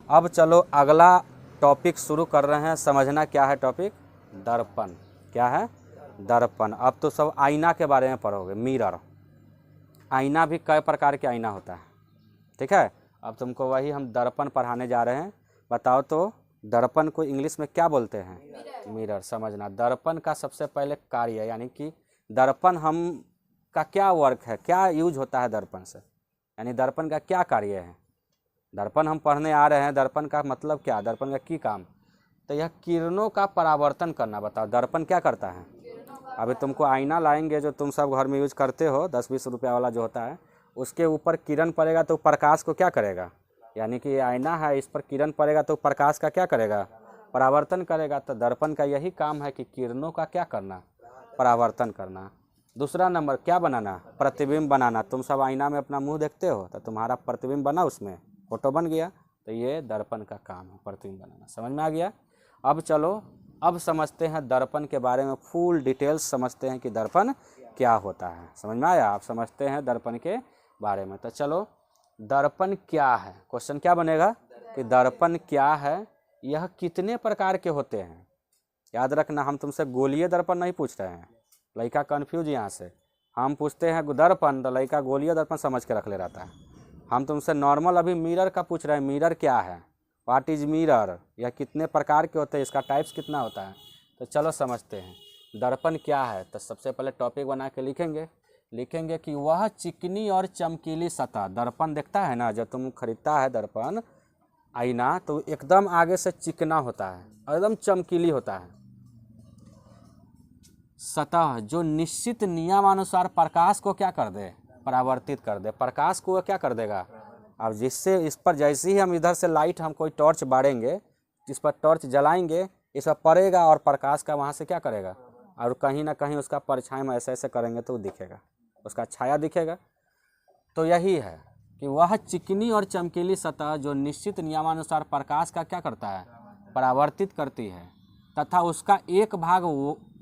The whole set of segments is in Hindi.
अब चलो अगला टॉपिक शुरू कर रहे हैं। समझना क्या है टॉपिक? दर्पण। क्या है? दर्पण। अब तो सब आईना के बारे में पढ़ोगे, मिरर। आईना भी कई प्रकार के आईना होता है, ठीक है। अब तुमको वही हम दर्पण पढ़ाने जा रहे हैं। बताओ तो दर्पण को इंग्लिश में क्या बोलते हैं? मिरर। समझना दर्पण का सबसे पहले कार्य, यानी कि दर्पण हम का क्या वर्क है, क्या यूज होता है दर्पण से, यानी दर्पण का क्या कार्य है। दर्पण हम पढ़ने आ रहे हैं, दर्पण का मतलब क्या, दर्पण का की काम, तो यह किरणों का परावर्तन करना। बताओ दर्पण क्या करता है? अभी तुमको आईना लाएंगे जो तुम सब घर में यूज करते हो, 10-20 रुपया वाला जो होता है, उसके ऊपर किरण पड़ेगा तो प्रकाश को क्या करेगा, यानी कि ये आईना है, इस पर किरण पड़ेगा तो प्रकाश का क्या करेगा, परावर्तन करेगा। तो दर्पण का यही काम है कि किरणों का क्या करना, परावर्तन करना। दूसरा नंबर क्या बनाना, प्रतिबिंब बनाना। तुम सब आईना में अपना मुंह देखते हो तो तुम्हारा प्रतिबिंब बना, उसमें फोटो बन गया, तो ये दर्पण का काम है, प्रतिबिंब बनाना। समझ में आ गया? अब चलो अब समझते हैं दर्पण के बारे में, फुल डिटेल्स समझते हैं कि दर्पण क्या होता है। समझ में आया? आप समझते हैं दर्पण के बारे में। तो चलो दर्पण क्या है, क्वेश्चन क्या बनेगा कि दर्पण क्या है, यह कितने प्रकार के होते हैं। याद रखना, हम तुमसे गोलीय दर्पण नहीं पूछ रहे हैं, लड़का कन्फ्यूज यहाँ से। हम पूछते हैं दर्पण तो लड़का गोलीय दर्पण समझ के रख ले रहता है। हम तुमसे नॉर्मल अभी मिरर का पूछ रहे हैं, मिरर क्या है, व्हाट इज मिरर, यह कितने प्रकार के होते हैं, इसका टाइप्स कितना होता है। तो चलो समझते हैं दर्पण क्या है। तो सबसे पहले टॉपिक बना के लिखेंगे कि वह चिकनी और चमकीली सतह। दर्पण देखता है ना, जब तुम खरीदता है दर्पण आईना, तो एकदम आगे से चिकना होता है और एकदम चमकीली होता है। सतह जो निश्चित नियमानुसार प्रकाश को क्या कर दे, परावर्तित कर दे। प्रकाश को क्या कर देगा, अब जिससे इस पर जैसे ही हम इधर से लाइट, हम कोई टॉर्च बारेंगे, इस पर टॉर्च जलाएंगे, इस पर पड़ेगा और प्रकाश का वहाँ से क्या करेगा, और कहीं ना कहीं उसका परछाई में ऐसे ऐसे करेंगे तो दिखेगा, उसका छाया दिखेगा। तो यही है कि वह चिकनी और चमकीली सतह जो निश्चित नियमानुसार प्रकाश का क्या करता है, परावर्तित करती है, तथा उसका एक भाग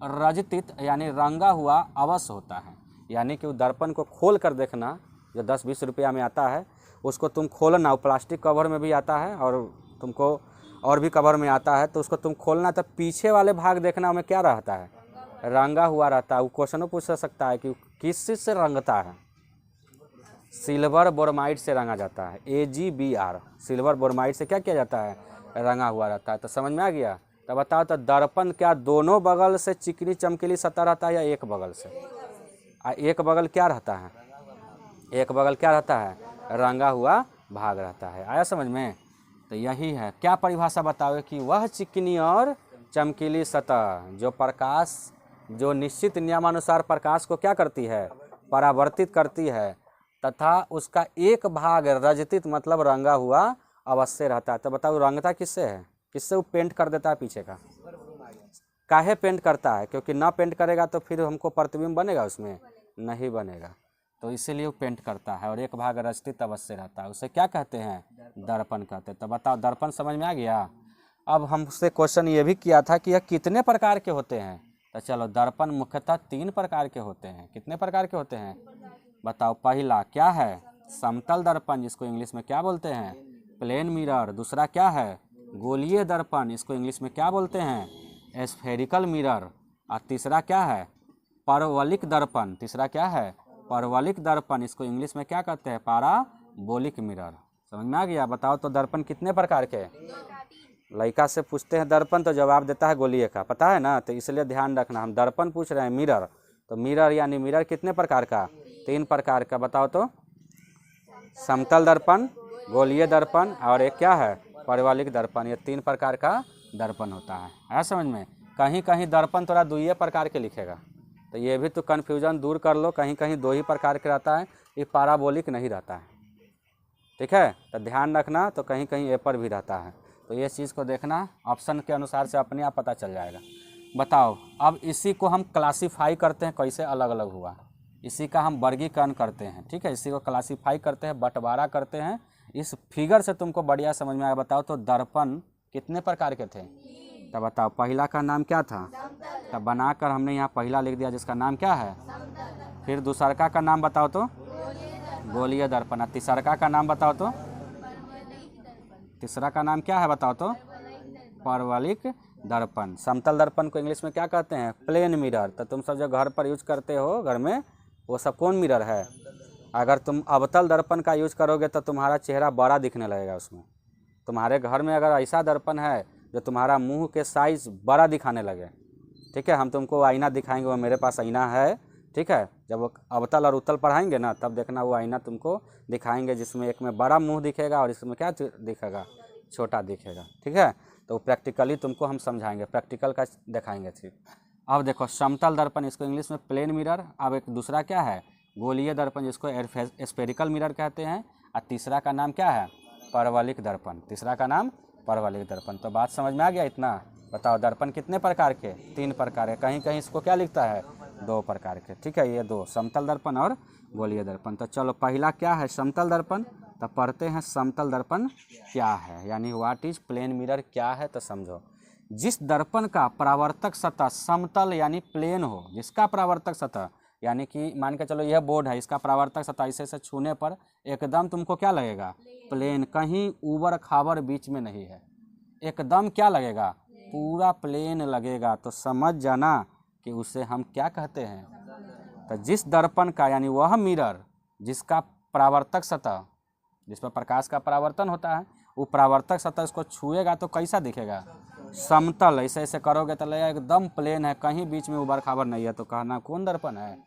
रजतित यानी रंगा हुआ अवश्य होता है। यानी कि दर्पण को खोल कर देखना, जो 10-20 रुपया में आता है, उसको तुम खोलना, वो प्लास्टिक कवर में भी आता है और तुमको और भी कवर में आता है, तो उसको तुम खोलना, तब पीछे वाले भाग देखना में क्या रहता है, रंगा हुआ रहता है। वो क्वेश्चन पूछ सकता है कि किस चीज़ से रंगता है, सिल्वर बोरोमाइड से रंगा जाता है, AgBr, सिल्वर बोरोमाइड से क्या किया जाता है, रंगा हुआ रहता है। तो समझ में आ गया? तो बताओ तो दर्पण क्या दोनों बगल से चिकनी चमकीली सतह रहता है या एक बगल से? एक बगल क्या रहता है, एक बगल क्या रहता है, रंगा हुआ भाग रहता है। आया समझ में? तो यही है। क्या परिभाषा बताओगे कि वह चिकनी और चमकीली सतह जो प्रकाश, जो निश्चित नियमानुसार प्रकाश को क्या करती है, परावर्तित करती है, तथा उसका एक भाग रजतित मतलब रंगा हुआ अवश्य रहता है। तो बताओ रंगता किससे है, किससे वो पेंट कर देता है पीछे का, काहे पेंट करता है? क्योंकि ना पेंट करेगा तो फिर हमको प्रतिबिंब बनेगा, उसमें नहीं बनेगा, तो इसीलिए वो पेंट करता है। और एक भाग रजतित अवश्य रहता है, उसे क्या कहते हैं, दर्पण कहते हैं। तो बताओ दर्पण समझ में आ गया? अब हमसे क्वेश्चन ये भी किया था कि यह कितने प्रकार के होते हैं। तो चलो दर्पण मुख्यतः 3 प्रकार के होते हैं। कितने प्रकार के होते हैं बताओ? पहला क्या है, समतल दर्पण, जिसको इंग्लिश में क्या बोलते हैं, प्लेन मिरर। दूसरा क्या है, गोलीय दर्पण, इसको इंग्लिश में क्या बोलते हैं, स्फेरिकल मिरर। और तीसरा क्या है, परवलिक दर्पण। तीसरा क्या है, परवलिक दर्पण, इसको इंग्लिश में क्या कहते हैं, पाराबोलिक मिरर। समझ में आ गया? बताओ तो दर्पण कितने प्रकार के? लड़का से पूछते हैं दर्पण तो जवाब देता है गोलीय का, पता है ना? तो इसलिए ध्यान रखना, हम दर्पण पूछ रहे हैं मिरर, तो मिरर यानी मिरर कितने प्रकार का, 3 प्रकार का। बताओ तो, समतल दर्पण, गोलीय दर्पण और एक क्या है, परवलिक दर्पण। ये 3 प्रकार का दर्पण होता है। आया समझ में? कहीं कहीं दर्पण थोड़ा 2 प्रकार के लिखेगा, तो ये भी तो कन्फ्यूजन दूर कर लो, कहीं कहीं 2 ही प्रकार के रहता है, ये पाराबोलिक नहीं रहता है, ठीक है? तो ध्यान रखना, तो कहीं कहीं ए पर भी रहता है, तो ये चीज़ को देखना, ऑप्शन के अनुसार से अपने आप पता चल जाएगा। बताओ अब इसी को हम क्लासीफाई करते हैं, कैसे अलग अलग हुआ, इसी का हम वर्गीकरण करते हैं, ठीक है? इसी को क्लासीफाई करते हैं, बंटवारा करते हैं। इस फिगर से तुमको बढ़िया समझ में आएगा। बताओ तो दर्पण कितने प्रकार के थे? तब बताओ पहला का नाम क्या था, तब बनाकर हमने यहाँ पहला लिख दिया, जिसका नाम क्या है। फिर दूसरका का नाम बताओ तो गोलीय दर्पण। तीसरका का नाम बताओ तो तीसरा का नाम क्या है बताओ तो? परवलिक दर्पण। समतल दर्पण को इंग्लिश में क्या कहते हैं? Plane mirror. तो तुम सब जो घर पर यूज करते हो घर में, वो सब कौन मिरर है? अगर तुम अवतल दर्पण का यूज करोगे तो तुम्हारा चेहरा बड़ा दिखने लगेगा उसमें। तुम्हारे घर में अगर ऐसा दर्पण है जो तुम्हारा मुंह के साइज बड़ा दिखाने लगे, ठीक है, हम तुमको आईना दिखाएंगे, वो मेरे पास आईना है, ठीक है, जब वो अवतल और उत्तल पढ़ाएंगे ना तब देखना वो आईना तुमको दिखाएंगे, जिसमें एक में बड़ा मुंह दिखेगा और इसमें क्या दिखेगा? छोटा दिखेगा, ठीक है। तो प्रैक्टिकली तुमको हम समझाएंगे, प्रैक्टिकल का दिखाएंगे। ठीक, अब देखो समतल दर्पण, इसको इंग्लिश में प्लेन मिरर। अब एक दूसरा क्या है? गोलीय दर्पण, जिसको स्फेरिकल मिरर कहते हैं। और तीसरा का नाम क्या है? परवलिक दर्पण। तीसरा का नाम परवलिक दर्पण। तो बात समझ में आ गया इतना? बताओ दर्पण कितने प्रकार के? 3 प्रकार है। कहीं कहीं इसको क्या लिखता है? 2 प्रकार के, ठीक है, ये 2, समतल दर्पण और गोलीय दर्पण। तो चलो पहला क्या है? समतल दर्पण। तो पढ़ते हैं समतल दर्पण क्या है, यानी व्हाट इज प्लेन मिरर क्या है। तो समझो, जिस दर्पण का परावर्तक सतह समतल यानी प्लेन हो, जिसका परावर्तक सतह यानी कि मान के चलो यह बोर्ड है, इसका परावर्तक सतह इसे से छूने पर एकदम तुमको क्या लगेगा? प्लेन, कहीं ऊबड़ खाबड़ बीच में नहीं है, एकदम क्या लगेगा? पूरा प्लेन लगेगा। तो समझ जाना कि उसे हम क्या कहते हैं। तो जिस दर्पण का यानी वह मिरर जिसका परावर्तक सतह, जिस पर प्रकाश का परावर्तन होता है, वो परावर्तक सतह इसको छुएगा तो कैसा दिखेगा? समतल। ऐसे ऐसे करोगे तो लगेगा एकदम प्लेन है, कहीं बीच में उबड़ खाबड़ नहीं है। तो कहना कौन दर्पण है?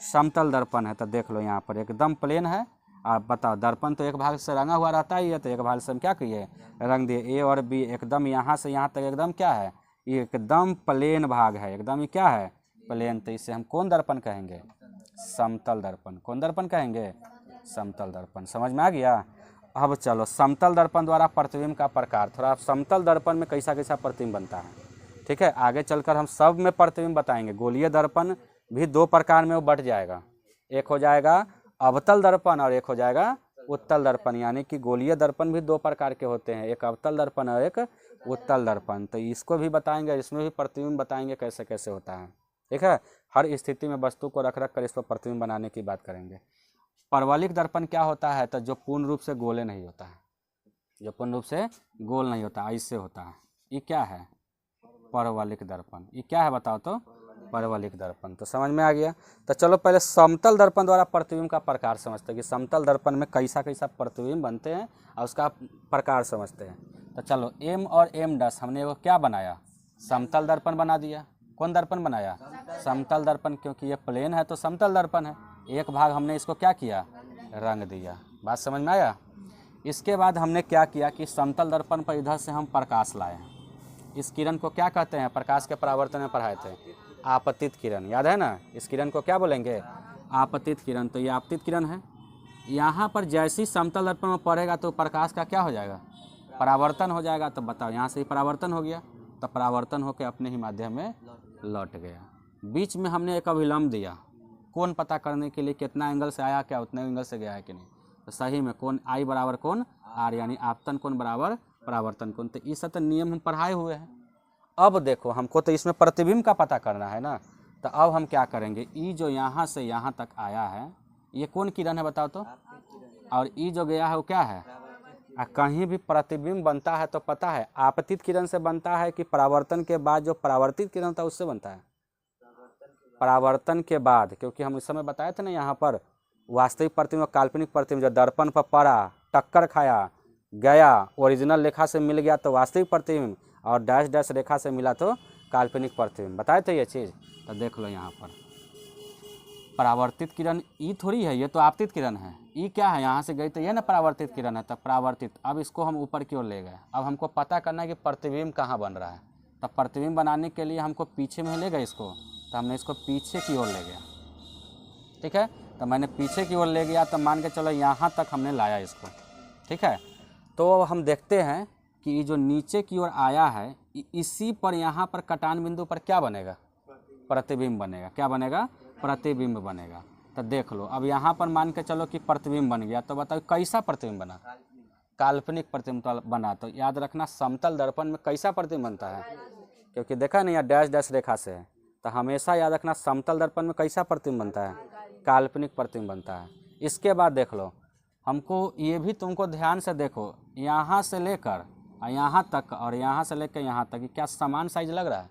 समतल दर्पण है। तो देख लो यहाँ पर एकदम प्लेन है। आप बताओ, दर्पण तो एक भाग से रंगा हुआ रहता ही है, तो एक भाग से हम क्या किए? रंग दिए। ए और बी एकदम यहाँ से यहाँ तक एकदम क्या है? ये एकदम प्लेन भाग है, एकदम ये क्या है? प्लेन। तो इसे हम कौन दर्पण कहेंगे? समतल दर्पण। कौन दर्पण कहेंगे? समतल दर्पण। समझ में आ गया? अब चलो समतल दर्पण द्वारा प्रतिबिंब का प्रकार। थोड़ा समतल दर्पण में कैसा कैसा प्रतिबिंब बनता है, ठीक है, आगे चलकर हम सब में प्रतिबिंब बताएंगे। गोलीय दर्पण भी 2 प्रकार में वो बट जाएगा, एक हो जाएगा अवतल दर्पण और एक हो जाएगा उत्तल दर्पण। यानी कि गोलीय दर्पण भी 2 प्रकार के होते हैं, एक अवतल दर्पण और एक उत्तल दर्पण। तो इसको भी बताएंगे, इसमें भी प्रतिबिंब बताएंगे कैसे कैसे होता है, ठीक है। हर स्थिति में वस्तु को रख रख कर इस पर प्रतिबिंब बनाने की बात करेंगे। परवलिक दर्पण क्या होता है? तो जो पूर्ण रूप से गोले नहीं होता है, जो पूर्ण रूप से गोल नहीं होता, ऐसे होता है, ये क्या है? परवलिक दर्पण। ये क्या है बताओ तो? परवलिक दर्पण। तो समझ में आ गया। तो चलो पहले समतल दर्पण द्वारा प्रतिबिंब का प्रकार समझते हैं कि समतल दर्पण में कैसा कैसा प्रतिबिंब बनते हैं और उसका प्रकार समझते हैं। तो चलो एम और एम डस हमने वो क्या बनाया? समतल दर्पण बना दिया। कौन दर्पण बनाया? समतल दर्पण, क्योंकि ये प्लेन है तो समतल दर्पण है। एक भाग हमने इसको क्या किया? रंग दिया। बात समझ में आया? इसके बाद हमने क्या किया कि समतल दर्पण पर इधर से हम प्रकाश लाए हैं। इस किरण को क्या कहते हैं? प्रकाश के परावर्तन में पढ़ाए थे, आपतित किरण, याद है ना? इस किरण को क्या बोलेंगे? आपतित किरण। तो ये आपतित किरण है। यहाँ पर जैसी समतल दर्पण में पड़ेगा तो प्रकाश का क्या हो जाएगा? परावर्तन हो जाएगा। तो बताओ, यहाँ से ही परावर्तन हो गया, तो परावर्तन होकर अपने ही माध्यम में लौट गया। बीच में हमने एक अभिलंब दिया, कौन पता करने के लिए कितना एंगल से आया, क्या उतने एंगल से गया है कि नहीं। तो सही में कौन आई बराबर कौन आर, यानी आपतन कोण बराबर परावर्तन कोण। तो ये सब तो नियम हम पढ़ाए हुए हैं। अब देखो हमको तो इसमें प्रतिबिंब का पता करना है ना। तो अब हम क्या करेंगे? ई जो यहाँ से यहाँ तक आया है, ये कौन किरण है बताओ तो? और ई जो गया है वो क्या है? कहीं भी प्रतिबिंब बनता है तो पता है आपतित किरण से बनता है कि परावर्तन के बाद जो परावर्तित किरण था उससे बनता है? परावर्तन के बाद, क्योंकि हम इस समय बताए थे ना, यहाँ पर वास्तविक प्रतिबिंब और काल्पनिक प्रतिबिंब जो दर्पण पर पड़ा, टक्कर खाया, गया, ओरिजिनल रेखा से मिल गया तो वास्तविक प्रतिबिंब, और डैश डैश रेखा से मिला तो काल्पनिक प्रतिबिंब। बताए थे ये चीज़। तो देख लो यहाँ पर परावर्तित किरण ई थोड़ी है, ये तो आपतित किरण है। ई क्या है? यहाँ से गई तो ये ना परावर्तित किरण है, तब परावर्तित। अब इसको हम ऊपर की ओर ले गए। अब हमको पता करना है कि प्रतिबिंब कहाँ बन रहा है। तब प्रतिबिंब बनाने के लिए हमको पीछे में ले गए इसको, तो हमने इसको पीछे की ओर ले गया, ठीक है। तो मैंने पीछे की ओर ले गया, तो मान के चलो यहाँ तक हमने लाया इसको, ठीक है। तो हम देखते हैं कि जो नीचे की ओर आया है, इसी पर यहाँ पर कटान बिंदु पर क्या बनेगा? प्रतिबिंब बनेगा। क्या बनेगा? प्रतिबिंब बनेगा। तो देख लो, अब यहाँ पर मान के चलो कि प्रतिबिंब बन गया, तो बताओ कैसा प्रतिबिंब बना? काल्पनिक प्रतिबिंब बना। तो याद रखना समतल दर्पण में कैसा प्रतिबिंब बनता है, क्योंकि देखा नहीं, यहाँ डैश डैश रेखा से है, तो हमेशा याद रखना समतल दर्पण में कैसा प्रतिबिंब बनता है? काल्पनिक प्रतिबिंब बनता है। इसके बाद देख लो, हमको ये भी तुमको ध्यान से देखो, यहाँ से लेकर यहाँ तक और यहाँ से लेकर यहाँ तक, क्या समान साइज लग रहा है?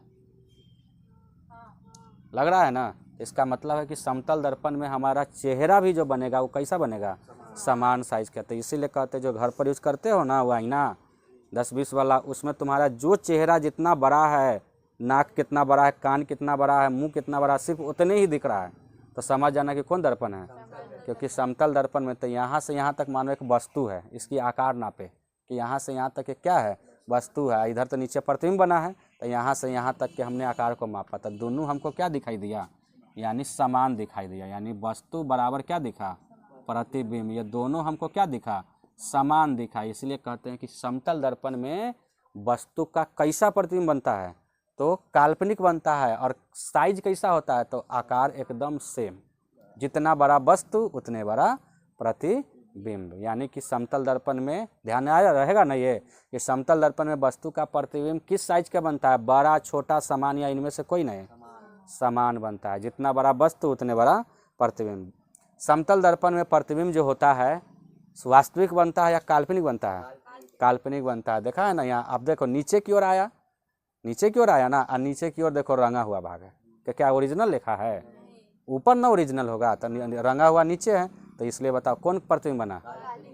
लग रहा है ना। इसका मतलब है कि समतल दर्पण में हमारा चेहरा भी जो बनेगा वो कैसा बनेगा? समान साइज का। तो इसीलिए कहते हैं जो घर पर यूज करते हो ना वो आईना 10-20 वाला, उसमें तुम्हारा जो चेहरा जितना बड़ा है, नाक कितना बड़ा है, कान कितना बड़ा है, मुंह कितना बड़ा है, सिर्फ उतने ही दिख रहा है, तो समझ जाना कि कौन दर्पण है। क्योंकि समतल दर्पण में तो यहाँ से यहाँ तक मानो एक वस्तु है, इसकी आकार नापे कि यहाँ से यहाँ तक क्या है? वस्तु है। इधर तो नीचे प्रतिबिंब बना है, तो यहाँ से यहाँ तक के हमने आकार को मापा, तो दोनों हमको क्या दिखाई दिया? यानी समान दिखाई दिया। यानी वस्तु बराबर क्या दिखा? प्रतिबिंब। ये दोनों हमको क्या दिखा? समान दिखा। इसलिए कहते हैं कि समतल दर्पण में वस्तु का कैसा प्रतिबिंब बनता है? तो काल्पनिक बनता है। और साइज कैसा होता है? तो आकार एकदम सेम, जितना बड़ा वस्तु उतने बड़ा प्रतिबिंब। यानी कि समतल दर्पण में ध्यान आया रहेगा ना ये कि समतल दर्पण में वस्तु का प्रतिबिंब किस साइज का बनता है? बड़ा, छोटा, समान या इनमें से कोई नहीं? समान बनता है। जितना बड़ा वस्तु उतने बड़ा प्रतिबिंब। समतल दर्पण में प्रतिबिंब जो होता है वास्तविक बनता है या काल्पनिक बनता है? काल्पनिक बनता है। देखा है ना, यहाँ आप देखो नीचे की ओर आया, नीचे की ओर आया ना, और नीचे की ओर देखो रंगा हुआ भाग है। क्या ओरिजिनल लिखा है? ऊपर ना ओरिजिनल होगा, तो रंगा हुआ नीचे है, तो इसलिए बताओ कौन प्रतिबिंब बना?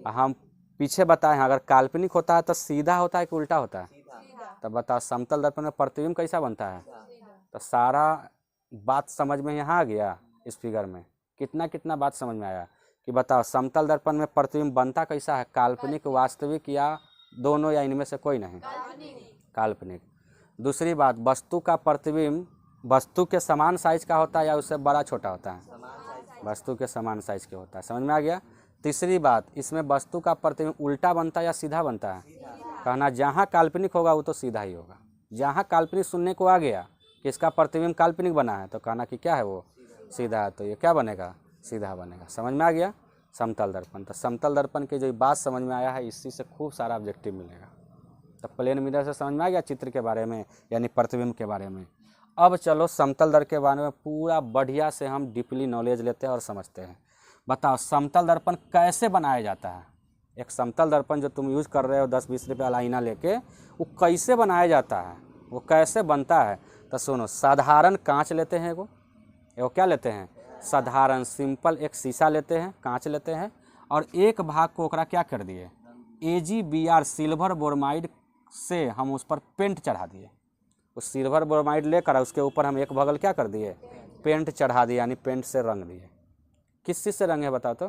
हम पीछे बताए हैं, अगर काल्पनिक होता है तो सीधा होता है कि उल्टा होता है? तो बताओ समतल दर्पण में प्रतिबिंब कैसा बनता है? तो सारा बात समझ में यहाँ आ गया। इस फिगर में कितना बात समझ में आया कि बताओ समतल दर्पण में प्रतिबिंब बनता कैसा है? काल्पनिक, वास्तविक या दोनों या इनमें से कोई नहीं? काल्पनिक। दूसरी बात, वस्तु का प्रतिबिंब वस्तु के समान साइज का होता है या उससे बड़ा छोटा होता है? वस्तु के समान साइज के होता है। समझ में आ गया। तीसरी बात, इसमें वस्तु का प्रतिबिंब उल्टा बनता है या सीधा बनता है? कहना जहाँ काल्पनिक होगा वो तो सीधा ही होगा। जहाँ काल्पनिक सुनने को आ गया कि इसका प्रतिबिंब काल्पनिक बना है, तो कहना कि क्या है वो? सीधा है। तो ये क्या बनेगा? सीधा बनेगा। समझ में आ गया। समतल दर्पण। तो समतल दर्पण की जो बात समझ में आया है, इसी से खूब सारा ऑब्जेक्टिव मिलेगा। तो प्लेन मिरर से समझ में आ गया चित्र के बारे में, यानी प्रतिबिंब के बारे में। अब चलो समतल दर्पण के बारे में पूरा बढ़िया से हम डीपली नॉलेज लेते हैं और समझते हैं। बताओ समतल दर्पण कैसे बनाया जाता है? एक समतल दर्पण जो तुम यूज़ कर रहे हो 10-20 रुपये वाला आईना लेके, वो कैसे बनाया जाता है? वो कैसे बनता है? तो सुनो, साधारण कांच लेते हैं, एगो क्या लेते हैं? साधारण सिंपल एक शीशा लेते हैं, कांच लेते हैं, और एक भाग को ओकरा क्या कर दिए? AgBr सिल्वर बोरोमाइड से हम उस पर पेंट चढ़ा दिए। उस सिल्वर बोरोमाइड लेकर उसके ऊपर हम एक बगल क्या कर दिए? पेंट चढ़ा दिए, यानी पेंट से रंग दिए। किस चीज़ से रंगे बताओ तो?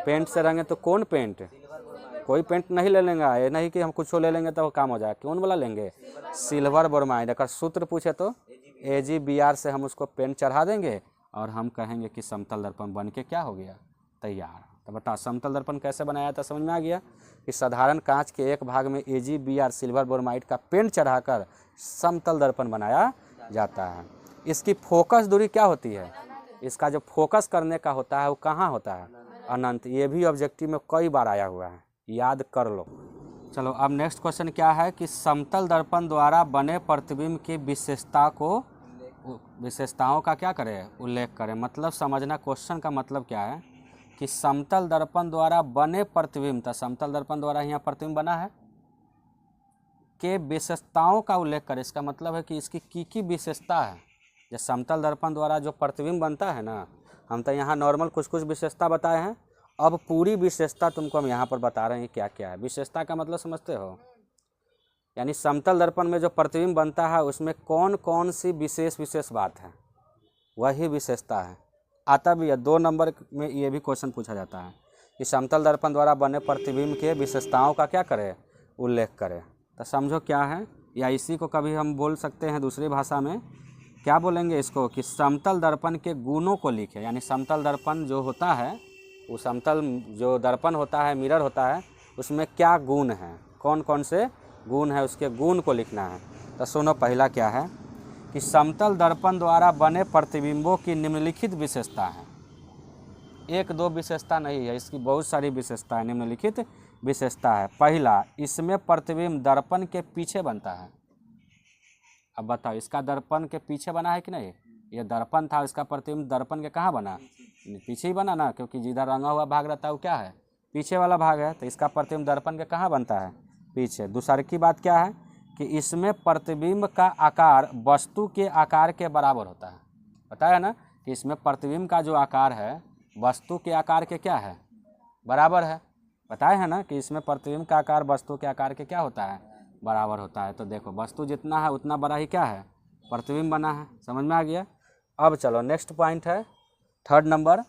पेंट से रंगे। तो कौन पेंट? कोई पेंट नहीं ले लेंगे। ये नहीं कि हम कुछ ले लेंगे तो वो काम हो जाए। कौन वाला लेंगे? सिल्वर बोरोमाइड। अगर सूत्र पूछे तो AgBr से हम उसको पेंट चढ़ा देंगे और हम कहेंगे कि समतल दर्पण बन के क्या हो गया? तैयार। तो बताओ समतल दर्पण कैसे बनाया था? समझ में आ गया कि साधारण कांच के एक भाग में AgBr सिल्वर बोरोमाइड का पेंट चढ़ाकर समतल दर्पण बनाया जाता है। इसकी फोकस दूरी क्या होती है? इसका जो फोकस करने का होता है वो कहाँ होता है? अनंत। ये भी ऑब्जेक्टिव में कई बार आया हुआ है, याद कर लो। चलो अब नेक्स्ट क्वेश्चन क्या है कि समतल दर्पण द्वारा बने प्रतिबिंब की विशेषताओं का क्या करें? उल्लेख करें। मतलब समझना क्वेश्चन का मतलब क्या है कि समतल दर्पण द्वारा बने प्रतिबिंब, तो समतल दर्पण द्वारा यहाँ प्रतिबिंब बना है, के विशेषताओं का उल्लेख करें। इसका मतलब है कि इसकी की विशेषता है। जो समतल दर्पण द्वारा जो प्रतिबिंब बनता है ना, हम तो यहाँ नॉर्मल कुछ विशेषता बताए हैं, अब पूरी विशेषता तुमको हम यहाँ पर बता रहे हैं क्या क्या है। विशेषता का मतलब समझते हो? यानी समतल दर्पण में जो प्रतिबिंब बनता है उसमें कौन कौन सी विशेष बात है, वही विशेषता है। आता भी है 2 नंबर में, ये भी क्वेश्चन पूछा जाता है कि समतल दर्पण द्वारा बने प्रतिबिंब के विशेषताओं का क्या करें? उल्लेख करें। तो समझो क्या है, या इसी को कभी हम बोल सकते हैं दूसरी भाषा में, क्या बोलेंगे इसको कि समतल दर्पण के गुणों को लिखे। यानी समतल दर्पण जो होता है, वो समतल जो दर्पण होता है, मिरर होता है, उसमें क्या गुण हैं, कौन कौन से गुण है, उसके गुण को लिखना है। तो सुनो, पहला क्या है कि समतल दर्पण द्वारा बने प्रतिबिंबों की निम्नलिखित विशेषता है। 1-2 विशेषता नहीं है, इसकी बहुत सारी विशेषता है। निम्नलिखित विशेषता है। पहला, इसमें प्रतिबिंब दर्पण के पीछे बनता है। अब बताओ, इसका दर्पण के पीछे बना है कि नहीं? ये दर्पण था, इसका प्रतिबिंब दर्पण के कहाँ बना? पीछे ही बना ना, क्योंकि जिधर रंगा हुआ भाग रहता है वो क्या है? पीछे वाला भाग है, तो इसका प्रतिबिंब दर्पण के कहाँ बनता है, पीछे। दूसरी की बात क्या है कि इसमें प्रतिबिंब का आकार वस्तु के आकार के बराबर होता है। पता है ना कि इसमें प्रतिबिंब का जो आकार है वस्तु के आकार के क्या है, बराबर है। बताए है ना कि इसमें प्रतिबिंब का आकार वस्तु के आकार के क्या होता है, बराबर होता है। तो देखो वस्तु जितना है उतना बड़ा ही क्या है, प्रतिबिंब बना है। समझ में आ गया। अब चलो नेक्स्ट पॉइंट है 3rd नंबर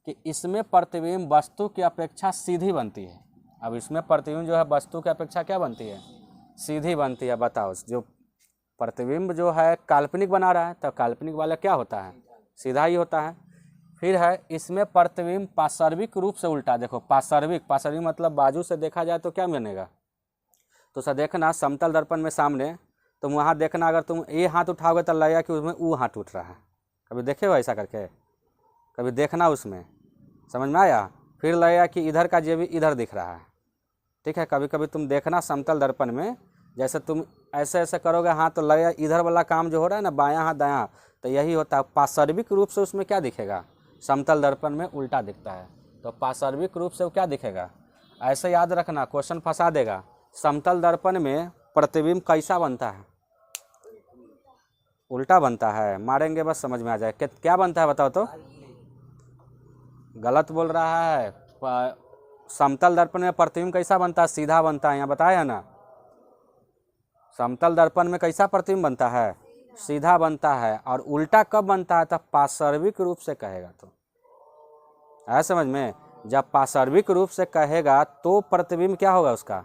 कि इसमें प्रतिबिंब वस्तु की अपेक्षा सीधी बनती है। अब इसमें प्रतिबिंब जो है वस्तु की अपेक्षा क्या बनती है, सीधी बनती है। बताओ, जो प्रतिबिंब जो है काल्पनिक बना रहा है तो काल्पनिक वाला क्या होता है, सीधा ही होता है। फिर है इसमें प्रतिबिंब पार्श्विक रूप से उल्टा। देखो पार्श्विक मतलब बाजू से देखा जाए तो क्या बनेगा, तो सर देखना समतल दर्पण में सामने, तुम वहाँ देखना अगर तुम ये हाथ उठाओगे तो लगेगा कि उसमें वो हाथ उठ रहा है। कभी देखे हो ऐसा करके, कभी देखना उसमें, समझ में आया। फिर लगेगा कि इधर का जेबी इधर दिख रहा है, ठीक है। कभी कभी तुम देखना समतल दर्पण में, जैसे तुम ऐसे ऐसे करोगे हाथ तो लगेगा इधर वाला काम जो हो रहा है ना, बायां हाथ दायां, तो यही होता है। पार्श्विक रूप से उसमें क्या दिखेगा, समतल दर्पण में उल्टा दिखता है। तो पार्श्विक रूप से वो क्या दिखेगा, ऐसे याद रखना, क्वेश्चन फंसा देगा। समतल दर्पण में प्रतिबिंब कैसा बनता है, उल्टा बनता है। मारेंगे बस समझ में आ जाए। क्या बनता है बताओ तो, गलत बोल रहा है। समतल दर्पण में प्रतिबिंब कैसा बनता है, सीधा बनता है। यहाँ बताया ना, समतल दर्पण में कैसा प्रतिबिंब बनता है, सीधा बनता है। और उल्टा कब बनता है, तब पार्श्विक रूप से कहेगा। तो आया समझ में, जब पार्श्विक रूप से कहेगा तो प्रतिबिंब क्या होगा उसका।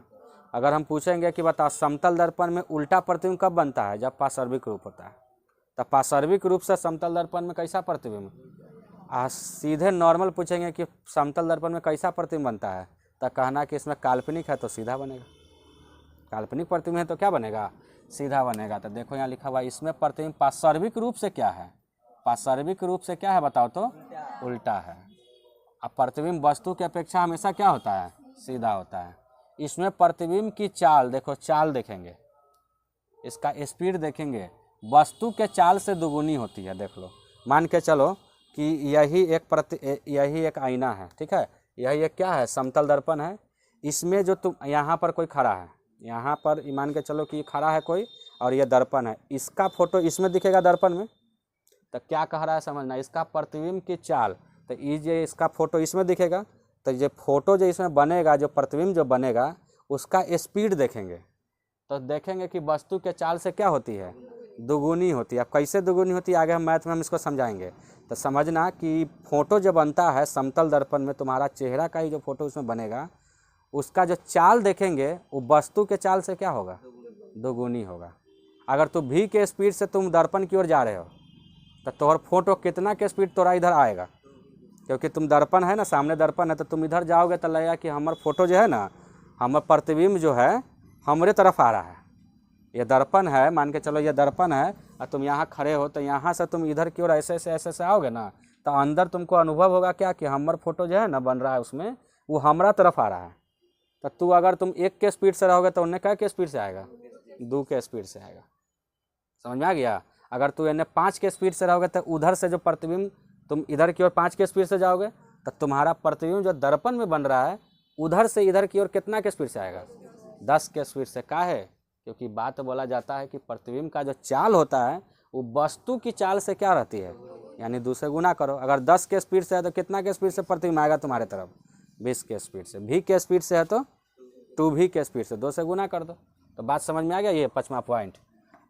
अगर हम पूछेंगे कि बता समतल दर्पण में उल्टा प्रतिबिंब कब बनता है, जब पार्श्विक रूप होता है। तब पार्श्विक रूप से समतल दर्पण में कैसा प्रतिबिंब, सीधे नॉर्मल पूछेंगे कि समतल दर्पण में कैसा प्रतिबिंब बनता है, तो कहना कि इसमें काल्पनिक है तो सीधा बनेगा। काल्पनिक प्रतिबिंब है तो क्या बनेगा, सीधा बनेगा। तो देखो यहाँ लिखा हुआ है इसमें प्रतिबिंब पार्श्विक रूप से क्या है, पार्श्विक रूप से क्या है बताओ तो, उल्टा है। अब प्रतिबिंब वस्तु की अपेक्षा हमेशा क्या होता है, सीधा होता है। इसमें प्रतिबिंब की चाल, देखो चाल देखेंगे, इसका स्पीड देखेंगे, वस्तु के चाल से दुगुनी होती है। देख लो, मान के चलो कि यही एक आईना है, ठीक है। यही एक क्या है, समतल दर्पण है। इसमें जो तुम यहाँ पर कोई खड़ा है, यहाँ पर मान के चलो कि खड़ा है कोई, और ये दर्पण है, इसका फोटो इसमें दिखेगा दर्पण में। तो क्या कह रहा है समझना, इसका प्रतिबिंब की चाल, तो ये इसका फोटो इसमें दिखेगा, तो ये फोटो जो इसमें बनेगा, जो प्रतिबिंब जो बनेगा उसका स्पीड देखेंगे, तो देखेंगे कि वस्तु के चाल से क्या होती है, दुगुनी होती है। अब कैसे दुगुनी होती है आगे हम मैथ में हम इसको समझाएंगे। तो समझना कि फोटो जो बनता है समतल दर्पण में, तुम्हारा चेहरा का ही जो फोटो उसमें बनेगा, उसका जो चाल देखेंगे वो वस्तु के चाल से क्या होगा, दुगुनी होगा। अगर तुम v के स्पीड से तुम दर्पण की ओर जा रहे हो तो तुम्हारा फोटो कितना के स्पीड तोरा इधर आएगा, क्योंकि तुम दर्पण है ना, सामने दर्पण है, तो तुम इधर जाओगे तो लगेगा कि हमारा फोटो जो है ना, हमारा प्रतिबिंब जो है हमारे तरफ आ रहा है। ये दर्पण है, मान के चलो ये दर्पण है, और तुम यहाँ खड़े हो, तो यहाँ से तुम इधर की ओर ऐसे ऐसे आओगे ना, तो अंदर तुमको अनुभव होगा क्या कि हमारा फोटो जो है ना बन रहा है उसमें, वो हमारा तरफ आ रहा है। तो तू अगर तुम 1 के स्पीड से रहोगे तो उन्हें क्या के स्पीड से आएगा, 2 के स्पीड से आएगा। समझ में आ गया। अगर तू इन्हें 5 के स्पीड से रहोगे तो उधर से जो प्रतिबिंब, तुम इधर की ओर 5 के स्पीड से जाओगे तो तुम्हारा प्रतिबिंब जो दर्पण में बन रहा है उधर से इधर की ओर कितना के स्पीड से आएगा, 10 के स्पीड से। का है, क्योंकि बात बोला जाता है कि प्रतिबिंब का जो चाल होता है वो वस्तु की चाल से क्या रहती है, यानी 2 से गुना करो। अगर 10 के स्पीड से है तो कितना के स्पीड से प्रतिबिंब आएगा तुम्हारे तरफ, 20 के स्पीड से। v के स्पीड से है तो 2v के स्पीड से 2 से गुना कर दो। तो बात समझ में आ गया। ये 5वां पॉइंट।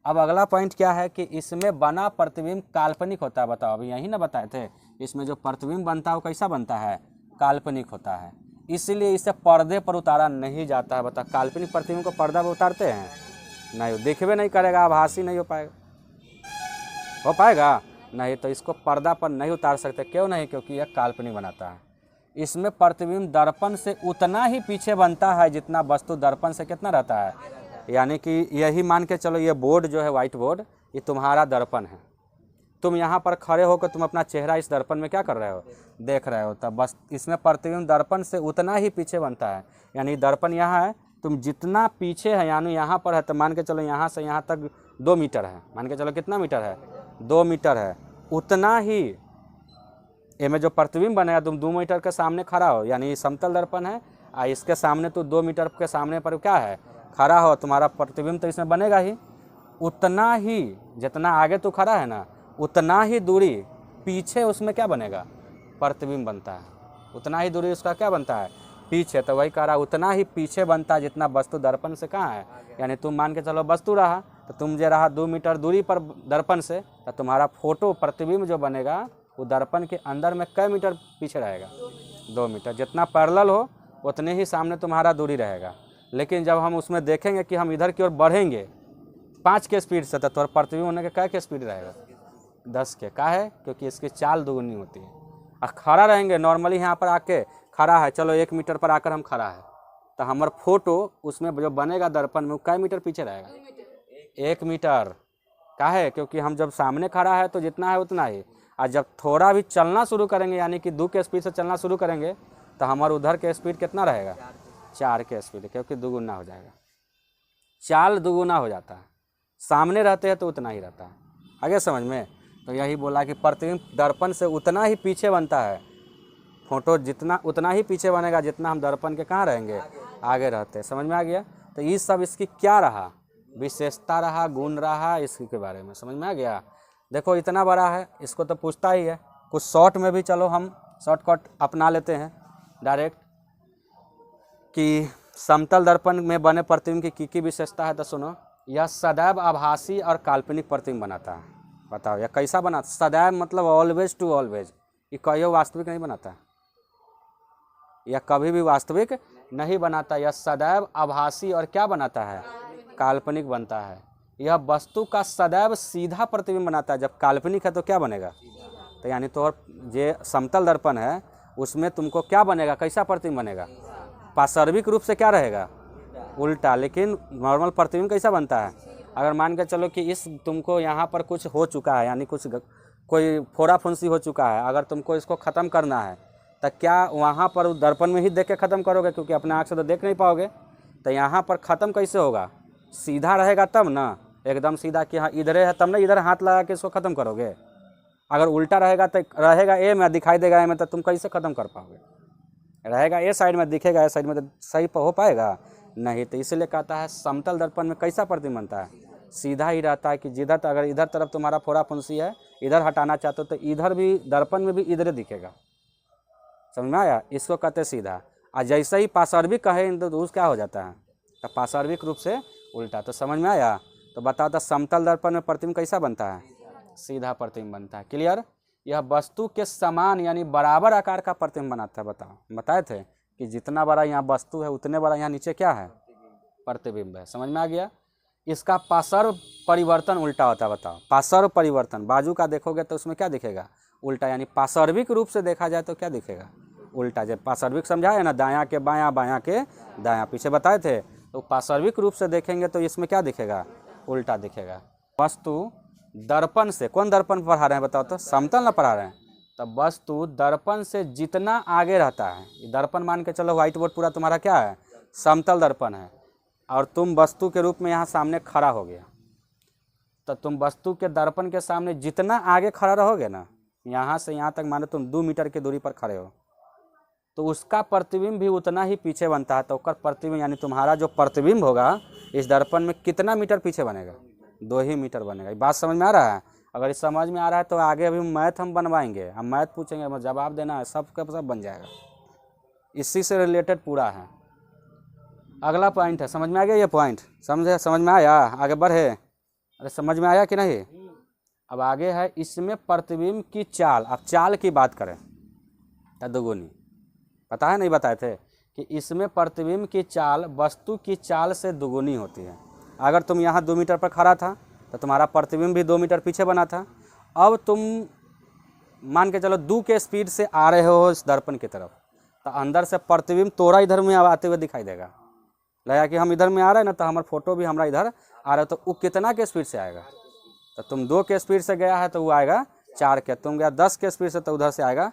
अब अगला पॉइंट क्या है कि इसमें बना प्रतिबिंब काल्पनिक होता है। बताओ, अभी यही ना बताए थे, इसमें जो प्रतिबिंब बनता है वो कैसा बनता है, काल्पनिक होता है। इसलिए इसे पर्दे पर उतारा नहीं जाता है। बता, काल्पनिक प्रतिबिंब को पर्दा पर उतारते हैं, नहीं, दिखबे नहीं करेगा, आभासी नहीं हो पाएगा नहीं, तो इसको पर्दा पर नहीं उतार सकते। क्यों नहीं, क्योंकि यह काल्पनिक बनाता है। इसमें प्रतिबिंब दर्पण से उतना ही पीछे बनता है जितना वस्तु दर्पण से कितना रहता है, यानी कि यही मान के चलो ये बोर्ड जो है, व्हाइट बोर्ड, ये तुम्हारा दर्पण है। तुम यहाँ पर खड़े होकर तुम अपना चेहरा इस दर्पण में क्या कर रहे हो, देख रहे हो। तब बस इसमें प्रतिबिंब दर्पण से उतना ही पीछे बनता है, यानी दर्पण यहाँ है, तुम जितना पीछे है, यानी यहाँ पर है, तो मान के चलो यहाँ से यहाँ तक 2 मीटर है, मान के चलो कितना मीटर है, 2 मीटर है, उतना ही में जो प्रतिबिंब बनेगा, तुम 2 मीटर के सामने खड़ा हो, यानी समतल दर्पण है, इसके सामने तो 2 मीटर के सामने पर क्या है, खड़ा हो, तुम्हारा प्रतिबिंब तो इसमें बनेगा ही। उतना ही जितना आगे तो खड़ा है ना, उतना ही दूरी पीछे उसमें क्या बनेगा, प्रतिबिंब बनता है। उतना ही दूरी उसका क्या बनता है, पीछे। तो वही कह रहा उतना ही पीछे बनता है जितना वस्तु दर्पण से कहाँ है। यानी तुम मान के चलो वस्तु रहा, तो तुम जो रहा 2 मीटर दूरी पर दर्पण से, तो तुम्हारा फोटो प्रतिबिंब जो बनेगा वो दर्पण के अंदर में कई मीटर पीछे रहेगा, 2 मीटर। जितना पैरेलल हो उतने ही सामने तुम्हारा दूरी रहेगा। लेकिन जब हम उसमें देखेंगे कि हम इधर की ओर बढ़ेंगे 5 के स्पीड से, तो तुम्हारा प्रतिबिंब होने के क्या के स्पीड रहेगा, 10 के। का है, क्योंकि इसकी चाल दोगुनी होती है। और खड़ा रहेंगे नॉर्मली, यहाँ पर आके खड़ा है, चलो 1 मीटर पर आकर हम खड़ा है, तो हमारा फोटो उसमें जो बनेगा दर्पण में, वो कई मीटर पीछे रहेगा, 1 मीटर। का है, क्योंकि हम जब सामने खड़ा है तो जितना है उतना ही, और जब थोड़ा भी चलना शुरू करेंगे, यानी कि 2 के स्पीड से चलना शुरू करेंगे, तो हमारा उधर के स्पीड कितना रहेगा, 4 के स्पीड, क्योंकि दुगुना हो जाएगा, चाल दुगुना हो जाता है। सामने रहते हैं तो उतना ही रहता है। आगे समझ में। तो यही बोला कि प्रतिबिंब दर्पण से उतना ही पीछे बनता है, फोटो जितना उतना ही पीछे बनेगा जितना हम दर्पण के कहाँ रहेंगे, आगे रहते हैं। समझ में आ गया। तो ये सब इसकी क्या रहा, विशेषता रहा, गुण रहा, इसके बारे में समझ में आ गया। देखो इतना बड़ा है, इसको तो पूछता ही है। कुछ शॉर्ट में भी चलो हम शॉर्टकट अपना लेते हैं डायरेक्ट, कि समतल दर्पण में बने प्रतिबिंब की विशेषता है। तो सुनो, यह सदैव आभासी और काल्पनिक प्रतिबिंब बनाता है। बताओ यह कैसा बनाता, सदैव मतलब ऑलवेज टू ऑलवेज, ये कहियो वास्तविक नहीं बनाता, यह कभी भी वास्तविक नहीं बनाता। यह सदैव आभासी और क्या बनाता है, काल्पनिक बनता है। यह वस्तु का सदैव सीधा प्रतिबिंब बनाता है। जब काल्पनिक है तो क्या बनेगा, तो यानी तो ये समतल दर्पण है उसमें तुमको क्या बनेगा, कैसा प्रतिबिंब बनेगा, पार्श्विक रूप से क्या रहेगा, उल्टा। लेकिन नॉर्मल प्रतिबिंब कैसा बनता है, अगर मान के चलो कि इस तुमको यहाँ पर कुछ हो चुका है, यानी कुछ कोई फोड़ा फुंसी हो चुका है, अगर तुमको इसको ख़त्म करना है तो क्या वहाँ पर दर्पण में ही देख के ख़त्म करोगे, क्योंकि अपने आँख से तो देख नहीं पाओगे। तो यहाँ पर ख़त्म कैसे होगा, सीधा रहेगा तब ना, एकदम सीधा कि हाँ इधर है तब ना इधर हाथ लगा के इसको ख़त्म करोगे। अगर उल्टा रहेगा तो रहेगा ए में, दिखाई देगा ए में, तो तुम कैसे ख़त्म कर पाओगे। रहेगा ए साइड में, दिखेगा ए साइड में, तो सही हो पाएगा नहीं। तो इसलिए कहता है समतल दर्पण में कैसा प्रतिबिंब बनता है, सीधा ही रहता है। कि जिधर अगर इधर तरफ तुम्हारा फोड़ा फुंसी है, इधर हटाना चाहते हो, तो इधर भी दर्पण में भी इधर दिखेगा। समझ में आया, इसको कहते सीधा। और जैसे ही पार्श्विक कहे तो उस क्या हो जाता है, तो पार्श्विक रूप से उल्टा। तो समझ में आया। तो बताओ तो समतल दर्पण में प्रतिबिंब कैसा बनता है, सीधा प्रतिबिंब बनता है। क्लियर। यह वस्तु के समान यानी बराबर आकार का प्रतिबिंब बनाता है। बताओ, बताए थे कि जितना बड़ा यहाँ वस्तु है उतने बड़ा यहाँ नीचे क्या है, प्रतिबिंब है। समझ में आ गया। इसका पार्श्व परिवर्तन उल्टा होता है। बताओ, पार्श्व परिवर्तन, बाजू का देखोगे तो उसमें क्या दिखेगा, उल्टा। यानी पार्श्विक रूप से देखा जाए तो क्या दिखेगा, उल्टा। जब पार्श्विक समझाया ना, दायां के बायां, बायां के दायां, पीछे बताए थे। तो पार्श्विक रूप से देखेंगे तो इसमें क्या दिखेगा, उल्टा दिखेगा। वस्तु दर्पण से, कौन दर्पण पढ़ा रहे हैं बताओ तो, समतल ना पढ़ा रहे हैं। तब वस्तु दर्पण से जितना आगे रहता है, ये दर्पण मान के चलो, व्हाइट बोर्ड पूरा तुम्हारा क्या है, समतल दर्पण है, और तुम वस्तु के रूप में यहाँ सामने खड़ा हो गया। तो तुम वस्तु के दर्पण के सामने जितना आगे खड़ा रहोगे ना, यहाँ से यहाँ तक मानो तुम 2 मीटर की दूरी पर खड़े हो, तो उसका प्रतिबिंब भी उतना ही पीछे बनता है। तो उसका प्रतिबिंब यानी तुम्हारा जो प्रतिबिंब होगा इस दर्पण में कितना मीटर पीछे बनेगा, 2 ही मीटर बनेगा। ये बात समझ में आ रहा है। अगर इस समझ में आ रहा है तो आगे अभी मैथ हम बनवाएंगे, हम मैथ पूछेंगे, जवाब देना है, सब बन जाएगा। इसी से रिलेटेड पूरा है। अगला पॉइंट है, समझ में आ गया ये पॉइंट, समझ में आया, आगे बढ़े। अरे समझ में आया कि नहीं। अब आगे है इसमें प्रतिबिंब की चाल। अब चाल की बात करें तो दुगुनी, पता है नहीं बताए थे कि इसमें प्रतिबिंब की चाल वस्तु की चाल से दुगुनी होती है। अगर तुम यहाँ 2 मीटर पर खड़ा था तो तुम्हारा प्रतिबिंब भी 2 मीटर पीछे बना था। अब तुम मान के चलो 2 के स्पीड से आ रहे हो इस दर्पण की तरफ, तो अंदर से प्रतिबिंब तोड़ा इधर में आते हुए दिखाई देगा। लगा कि हम इधर में आ रहे हैं ना, तो हमारा फोटो भी हमारा इधर आ रहा है, तो वो कितना के स्पीड से आएगा। तो तुम 2 के स्पीड से गया है तो वो आएगा 4 के, तुम गया 10 के स्पीड से तो उधर से आएगा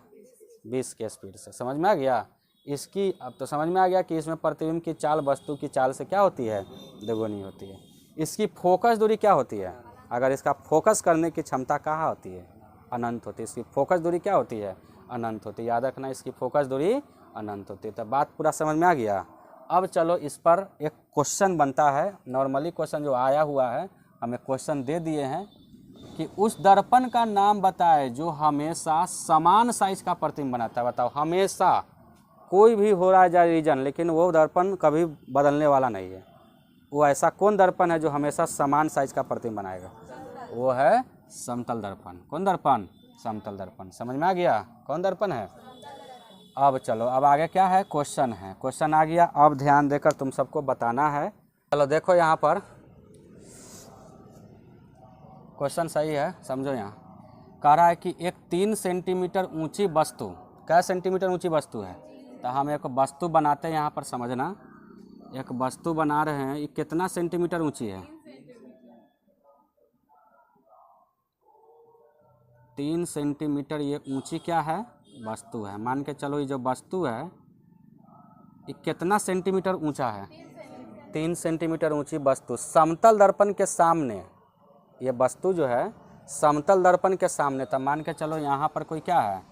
20 के स्पीड से। समझ में आ गया इसकी। अब तो समझ में आ गया कि इसमें प्रतिबिंब की चाल वस्तु की चाल से क्या होती है, दोगुनी होती है। इसकी फोकस दूरी क्या होती है, अगर इसका फोकस करने की क्षमता कहाँ होती है, अनंत होती है। इसकी फोकस दूरी क्या होती है, अनंत होती है। याद रखना, इसकी फोकस दूरी अनंत होती है। तो बात पूरा समझ में आ गया। अब चलो इस पर एक क्वेश्चन बनता है। नॉर्मली क्वेश्चन जो आया हुआ है, हमें क्वेश्चन दे दिए हैं कि उस दर्पण का नाम बताए जो हमेशा समान साइज का प्रतिबिंब बनाता है। बताओ, हमेशा कोई भी हो रहा है रीजन, लेकिन वो दर्पण कभी बदलने वाला नहीं है। वो ऐसा कौन दर्पण है जो हमेशा समान साइज का प्रतिबिंब बनाएगा? वो है समतल दर्पण। कौन दर्पण? समतल दर्पण। समझ में आ गया कौन दर्पण है? अब चलो, अब आगे क्या है? क्वेश्चन है। क्वेश्चन आ गया, अब ध्यान देकर तुम सबको बताना है। चलो देखो यहाँ पर क्वेश्चन सही है, समझो। यहाँ कह रहा है कि एक 3 सेंटीमीटर ऊंची वस्तु, क्या सेंटीमीटर ऊंची वस्तु है? तो हम एक वस्तु बनाते हैं, यहाँ पर समझना। एक वस्तु बना रहे हैं, ये कितना सेंटीमीटर ऊंची है? 3 सेंटीमीटर ये ऊंची क्या है? वस्तु है। मान के चलो ये जो वस्तु है ये कितना सेंटीमीटर ऊंचा है? 3 सेंटीमीटर ऊंची वस्तु समतल दर्पण के सामने, ये वस्तु जो है समतल दर्पण के सामने, तब मान के चलो यहाँ पर कोई क्या है?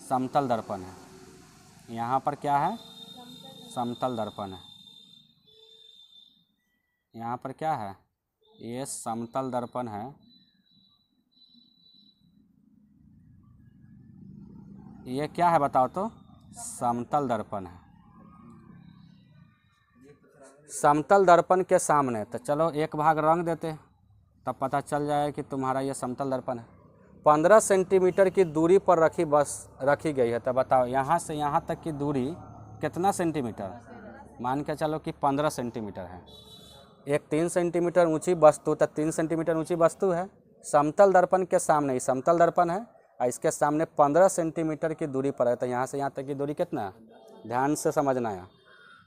समतल दर्पण है। यहाँ पर क्या है? समतल दर्पण है। यहाँ पर क्या है? ये समतल दर्पण है। ये क्या है बताओ तो? समतल दर्पण है। समतल दर्पण के सामने, तो चलो एक भाग रंग देते, तब पता चल जाए कि तुम्हारा ये समतल दर्पण है। 15 सेंटीमीटर की दूरी पर रखी गई है। तो बताओ यहाँ से यहाँ तक की दूरी कितना सेंटीमीटर? मान के चलो कि 15 सेंटीमीटर है। एक 3 सेंटीमीटर ऊंची वस्तु, तो 3 सेंटीमीटर ऊंची वस्तु है, समतल दर्पण के सामने, समतल दर्पण है और इसके सामने 15 सेंटीमीटर की दूरी पर है। तो यहाँ से यहाँ तक की दूरी कितना? ध्यान से समझना है।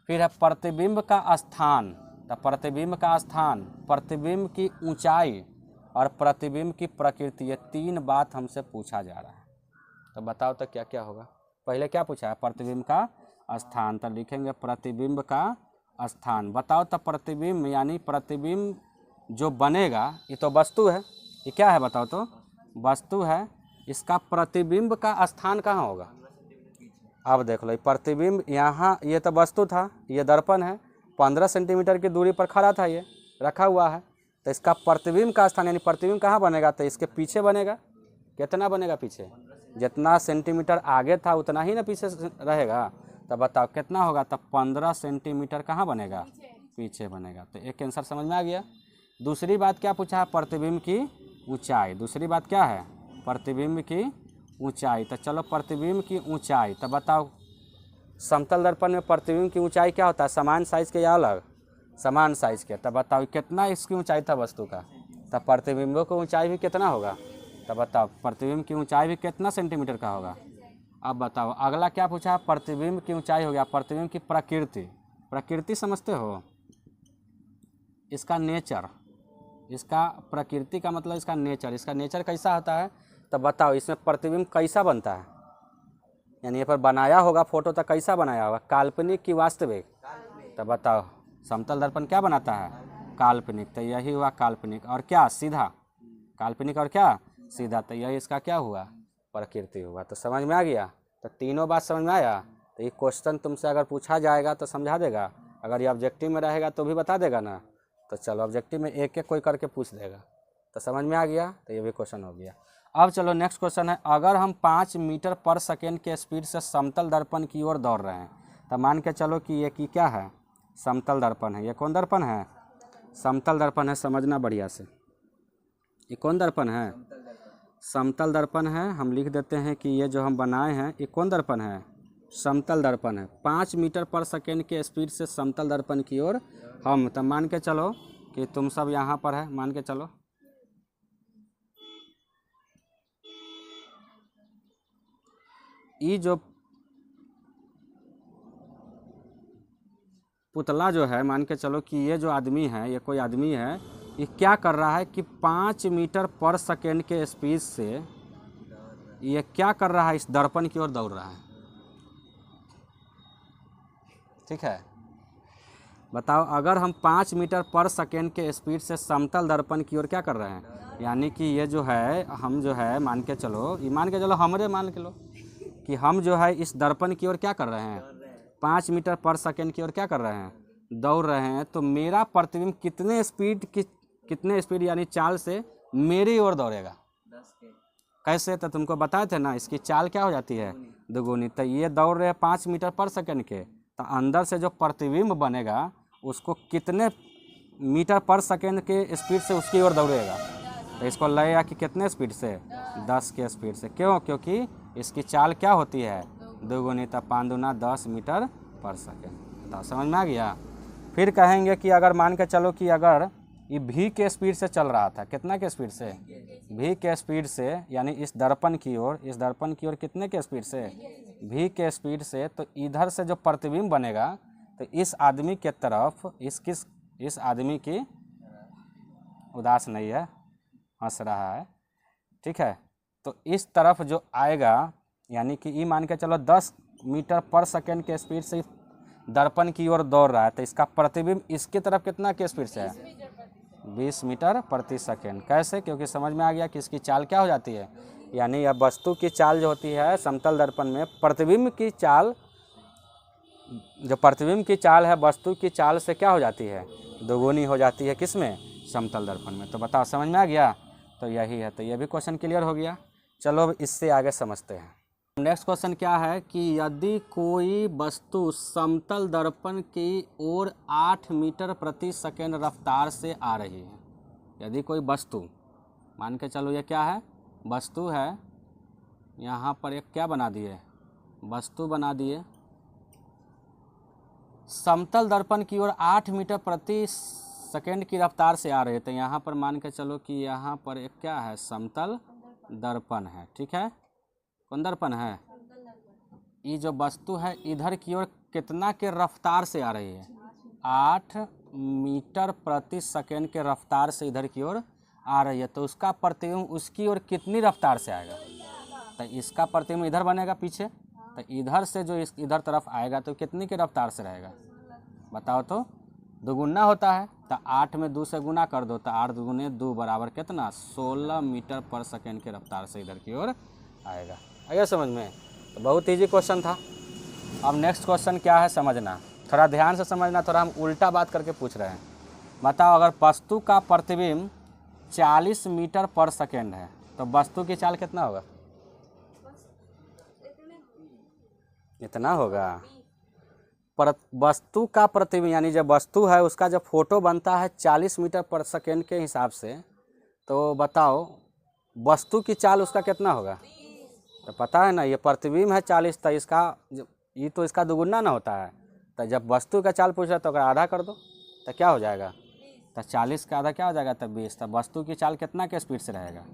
फिर है प्रतिबिंब का स्थान। तो प्रतिबिंब का स्थान, प्रतिबिंब की ऊंचाई और प्रतिबिंब की प्रकृति, ये 3 बात हमसे पूछा जा रहा है। तो बताओ तो क्या क्या होगा? पहले क्या पूछा है? प्रतिबिंब का स्थान। तो लिखेंगे प्रतिबिंब का स्थान। बताओ तो प्रतिबिंब यानी प्रतिबिंब जो बनेगा, ये तो वस्तु है, ये क्या है बताओ तो? वस्तु है। इसका प्रतिबिंब का स्थान कहाँ होगा? अब देख लो, प्रतिबिंब यहाँ, ये तो वस्तु था, ये दर्पण है, 15 सेंटीमीटर की दूरी पर खड़ा था, ये रखा हुआ है। तो इसका प्रतिबिंब का स्थान यानी प्रतिबिंब कहाँ बनेगा? तो इसके पीछे बनेगा। कितना बनेगा पीछे? जितना सेंटीमीटर आगे था उतना ही ना पीछे रहेगा। तो बताओ कितना होगा? तो 15 सेंटीमीटर कहाँ बनेगा? पीछे बनेगा। तो एक आंसर समझ में आ गया। दूसरी बात क्या पूछा है? प्रतिबिंब की ऊंचाई। दूसरी बात क्या है? प्रतिबिंब की ऊंचाई। तो चलो प्रतिबिंब की ऊंचाई, तो बताओ समतल दर्पण में प्रतिबिंब की ऊंचाई क्या होता है? समान साइज के या अलग? समान साइज के। तो बताओ कितना इसकी ऊंचाई था वस्तु का? तो प्रतिबिंबों की ऊंचाई भी कितना होगा? तो बताओ प्रतिबिंब की ऊंचाई भी कितना सेंटीमीटर का होगा? अब बताओ अगला क्या पूछा है? प्रतिबिंब की ऊंचाई हो गया। प्रतिबिंब की प्रकृति। प्रकृति समझते हो? इसका नेचर, इसका प्रकृति का मतलब इसका नेचर। इसका नेचर कैसा होता है? तो बताओ इसमें प्रतिबिंब कैसा बनता है? यानी ये पर बनाया होगा फोटो, तो कैसा बनाया होगा? काल्पनिक कि वास्तविक? तो बताओ समतल दर्पण क्या बनाता है? काल्पनिक। तो यही हुआ काल्पनिक। और क्या? सीधा। काल्पनिक और क्या? सीधा। तो यही इसका क्या हुआ? प्रकृति हुआ। तो समझ में आ गया। तो तीनों बात समझ में आया। तो ये क्वेश्चन तुमसे अगर पूछा जाएगा तो समझा देगा, अगर ये ऑब्जेक्टिव में रहेगा तो भी बता देगा ना। तो चलो ऑब्जेक्टिव में एक एक कोई करके पूछ देगा। तो समझ में आ गया। तो ये भी क्वेश्चन हो गया। अब चलो नेक्स्ट क्वेश्चन है, अगर हम 5 मीटर पर सेकेंड के स्पीड से समतल दर्पण की ओर दौड़ रहे हैं, तो मान के चलो कि ये की क्या है? समतल दर्पण है। ये कौन दर्पण है? समतल दर्पण है। समझना बढ़िया से, ये कौन दर्पण है? समतल दर्पण है। हम लिख देते हैं कि ये जो हम बनाए हैं ये कौन दर्पण है? समतल दर्पण है। 5 मीटर पर सेकेंड के स्पीड से समतल दर्पण की ओर हम, तो मान के चलो कि तुम सब यहाँ पर है, मान के चलो ये जो पुतला जो है, मान के चलो कि ये जो आदमी है, ये कोई आदमी है, ये क्या कर रहा है कि 5 मीटर पर सेकेंड के स्पीड से ये क्या कर रहा है? इस दर्पण की ओर दौड़ रहा है। ठीक है, बताओ अगर हम 5 मीटर पर सेकेंड के स्पीड से समतल दर्पण की ओर क्या कर रहे हैं, यानी कि ये जो है हम जो है मान के चलो, ये मान के चलो हमरे मान के लो कि हम जो है इस दर्पण की ओर क्या कर रहे हैं? 5 मीटर पर सेकेंड की ओर क्या कर रहे हैं, दौड़ रहे हैं, तो मेरा प्रतिबिंब कितने स्पीड यानी चाल से मेरी ओर दौड़ेगा। कैसे, तो तुमको बताए थे ना, इसकी चाल क्या हो जाती है, दुगुनी। तो ये दौड़ रहे हैं 5 मीटर पर सेकेंड के, तो अंदर से जो प्रतिबिंब बनेगा उसको कितने मीटर पर सेकेंड के स्पीड से उसकी ओर दौड़ेगा, तो इसको लगेगा कि कितने स्पीड से, 10 के स्पीड से। क्यों, क्योंकि इसकी चाल क्या होती है, दुगुनी। तो 5 दूना 10 मीटर पर सेकेंड। तो समझ में आ गया। फिर कहेंगे कि अगर मान के चलो कि अगर ये v के स्पीड से चल रहा था, कितना के स्पीड से, v के स्पीड से, यानी इस दर्पण की ओर कितने के स्पीड से, v के स्पीड से, तो इधर से जो प्रतिबिंब बनेगा तो इस आदमी के तरफ, इस आदमी की, उदास नहीं है, हंस रहा है, ठीक है, तो इस तरफ जो आएगा, यानी कि ये मान के चलो 10 मीटर पर सेकेंड के स्पीड से दर्पण की ओर दौड़ रहा है, तो इसका प्रतिबिंब इसकी तरफ कितना के स्पीड से है, 20 मीटर प्रति सेकेंड। कैसे, क्योंकि समझ में आ गया कि इसकी चाल क्या हो जाती है, यानी अब वस्तु की चाल जो होती है समतल दर्पण में, प्रतिबिंब की चाल, जो प्रतिबिंब की चाल है वस्तु की चाल से क्या हो जाती है, दोगुनी हो जाती है, किसमें, समतल दर्पण में। तो बताओ समझ में आ गया। तो यही है, तो ये भी क्वेश्चन क्लियर हो गया। चलो अब इससे आगे समझते हैं। नेक्स्ट क्वेश्चन क्या है कि यदि कोई वस्तु समतल दर्पण की ओर 8 मीटर प्रति सेकेंड रफ्तार से आ रही है, यदि कोई वस्तु, मान के चलो ये क्या है, वस्तु है, यहाँ पर एक क्या बना दिए, वस्तु बना दिए, समतल दर्पण की ओर 8 मीटर प्रति सेकेंड की रफ्तार से आ रहे, तो यहाँ पर मान के चलो कि यहाँ पर एक क्या है, समतल दर्पण है, ठीक है। कौन दर्पण है, ये जो वस्तु है इधर की ओर कितना के रफ्तार से आ रही है, 8 मीटर प्रति सेकेंड के रफ्तार से इधर की ओर आ रही है, तो उसका प्रतिबिंब उसकी ओर कितनी रफ्तार से आएगा, तो इसका प्रतिबिंब इधर बनेगा पीछे, तो इधर से जो इधर तरफ आएगा तो कितनी के रफ्तार से रहेगा, बताओ तो, दुगुना होता है, तो 8 में 2 से गुना कर दो, तो 8 दूनी 2 बराबर कितना, 16 मीटर पर सेकेंड के रफ्तार से इधर की ओर आएगा। आया समझ में। तो बहुत इजी क्वेश्चन था। अब नेक्स्ट क्वेश्चन क्या है समझना, थोड़ा ध्यान से समझना, थोड़ा हम उल्टा बात करके पूछ रहे हैं। बताओ अगर वस्तु का प्रतिबिंब 40 मीटर पर सेकेंड है तो वस्तु की चाल कितना होगा, इतना होगा। पर वस्तु का प्रतिबिंब यानी जब वस्तु है उसका जब फोटो बनता है 40 मीटर पर सेकेंड के हिसाब से, तो बताओ वस्तु की चाल उसका कितना होगा, तो पता है ना, ये प्रतिबिंब है 40, तो इसका ये तो इसका दुगुना ना होता है, तो जब वस्तु का चाल पूछ रहा तो अगर आधा कर दो तो क्या हो जाएगा, तो 40 का आधा क्या हो जाएगा, तो 20। तो वस्तु की चाल कितना के स्पीड से रहेगा,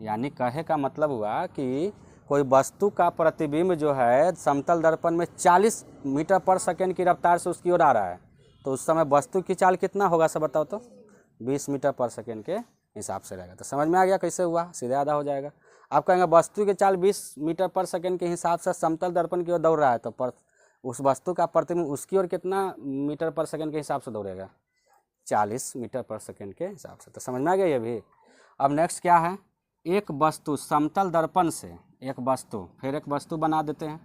यानी कहे का मतलब हुआ कि कोई वस्तु का प्रतिबिंब जो है समतल दर्पण में 40 मीटर पर सेकेंड की रफ्तार से उसकी ओर आ रहा है, तो उस समय वस्तु की चाल कितना होगा सब बताओ तो, 20 मीटर पर सेकेंड के हिसाब से रहेगा। तो समझ में आ गया कैसे हुआ, सीधे आधा हो जाएगा। आप कहेंगे वस्तु की चाल 20 मीटर पर सेकेंड के हिसाब से समतल दर्पण की ओर दौड़ रहा है, तो उस वस्तु का प्रतिबिंब उसकी ओर कितना मीटर पर सेकेंड के हिसाब से दौड़ेगा, 40 मीटर पर सेकेंड के हिसाब से। तो समझ में आ गया ये भी। अब नेक्स्ट क्या है, एक वस्तु समतल दर्पण से, एक वस्तु, फिर एक वस्तु बना देते हैं,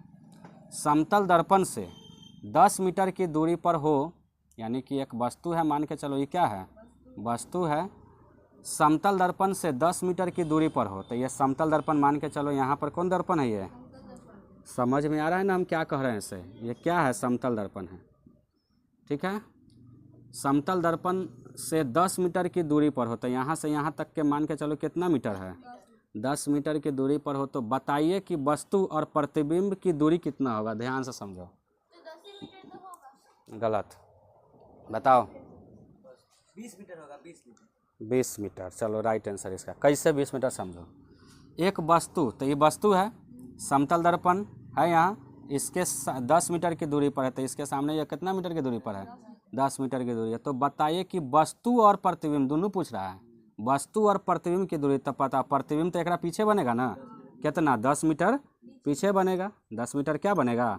समतल दर्पण से 10 मीटर की दूरी पर हो, यानी कि एक वस्तु है, मान के चलो ये क्या है, वस्तु है, समतल दर्पण से 10 मीटर की दूरी पर हो, तो ये समतल दर्पण मान के चलो, यहाँ पर कौन दर्पण है, ये समझ में आ रहा है ना हम क्या कह रहे हैं इसे, ये क्या है, समतल दर्पण है, ठीक है। समतल दर्पण से 10 मीटर की दूरी पर हो, तो यहाँ से यहाँ तक के मान के चलो कितना मीटर है, 10 मीटर की दूरी पर हो, तो बताइए कि वस्तु और प्रतिबिंब की दूरी कितना होगा, ध्यान से समझो। गलत, बताओ। 20 मीटर होगा, 20 मीटर, चलो राइट आंसर इसका। कैसे 20 मीटर समझो, एक वस्तु, तो ये वस्तु है, समतल दर्पण है यहाँ, इसके 10 मीटर की दूरी पर है, तो इसके सामने ये कितना मीटर की दूरी पर है, 10 मीटर की दूरी है। तो बताइए कि वस्तु और प्रतिबिंब दोनों पूछ रहा है, वस्तु और प्रतिबिंब की दूरी, तब पता प्रतिबिंब तो एक पीछे बनेगा ना, कितना, 10 मीटर पीछे बनेगा, 10 मीटर क्या बनेगा,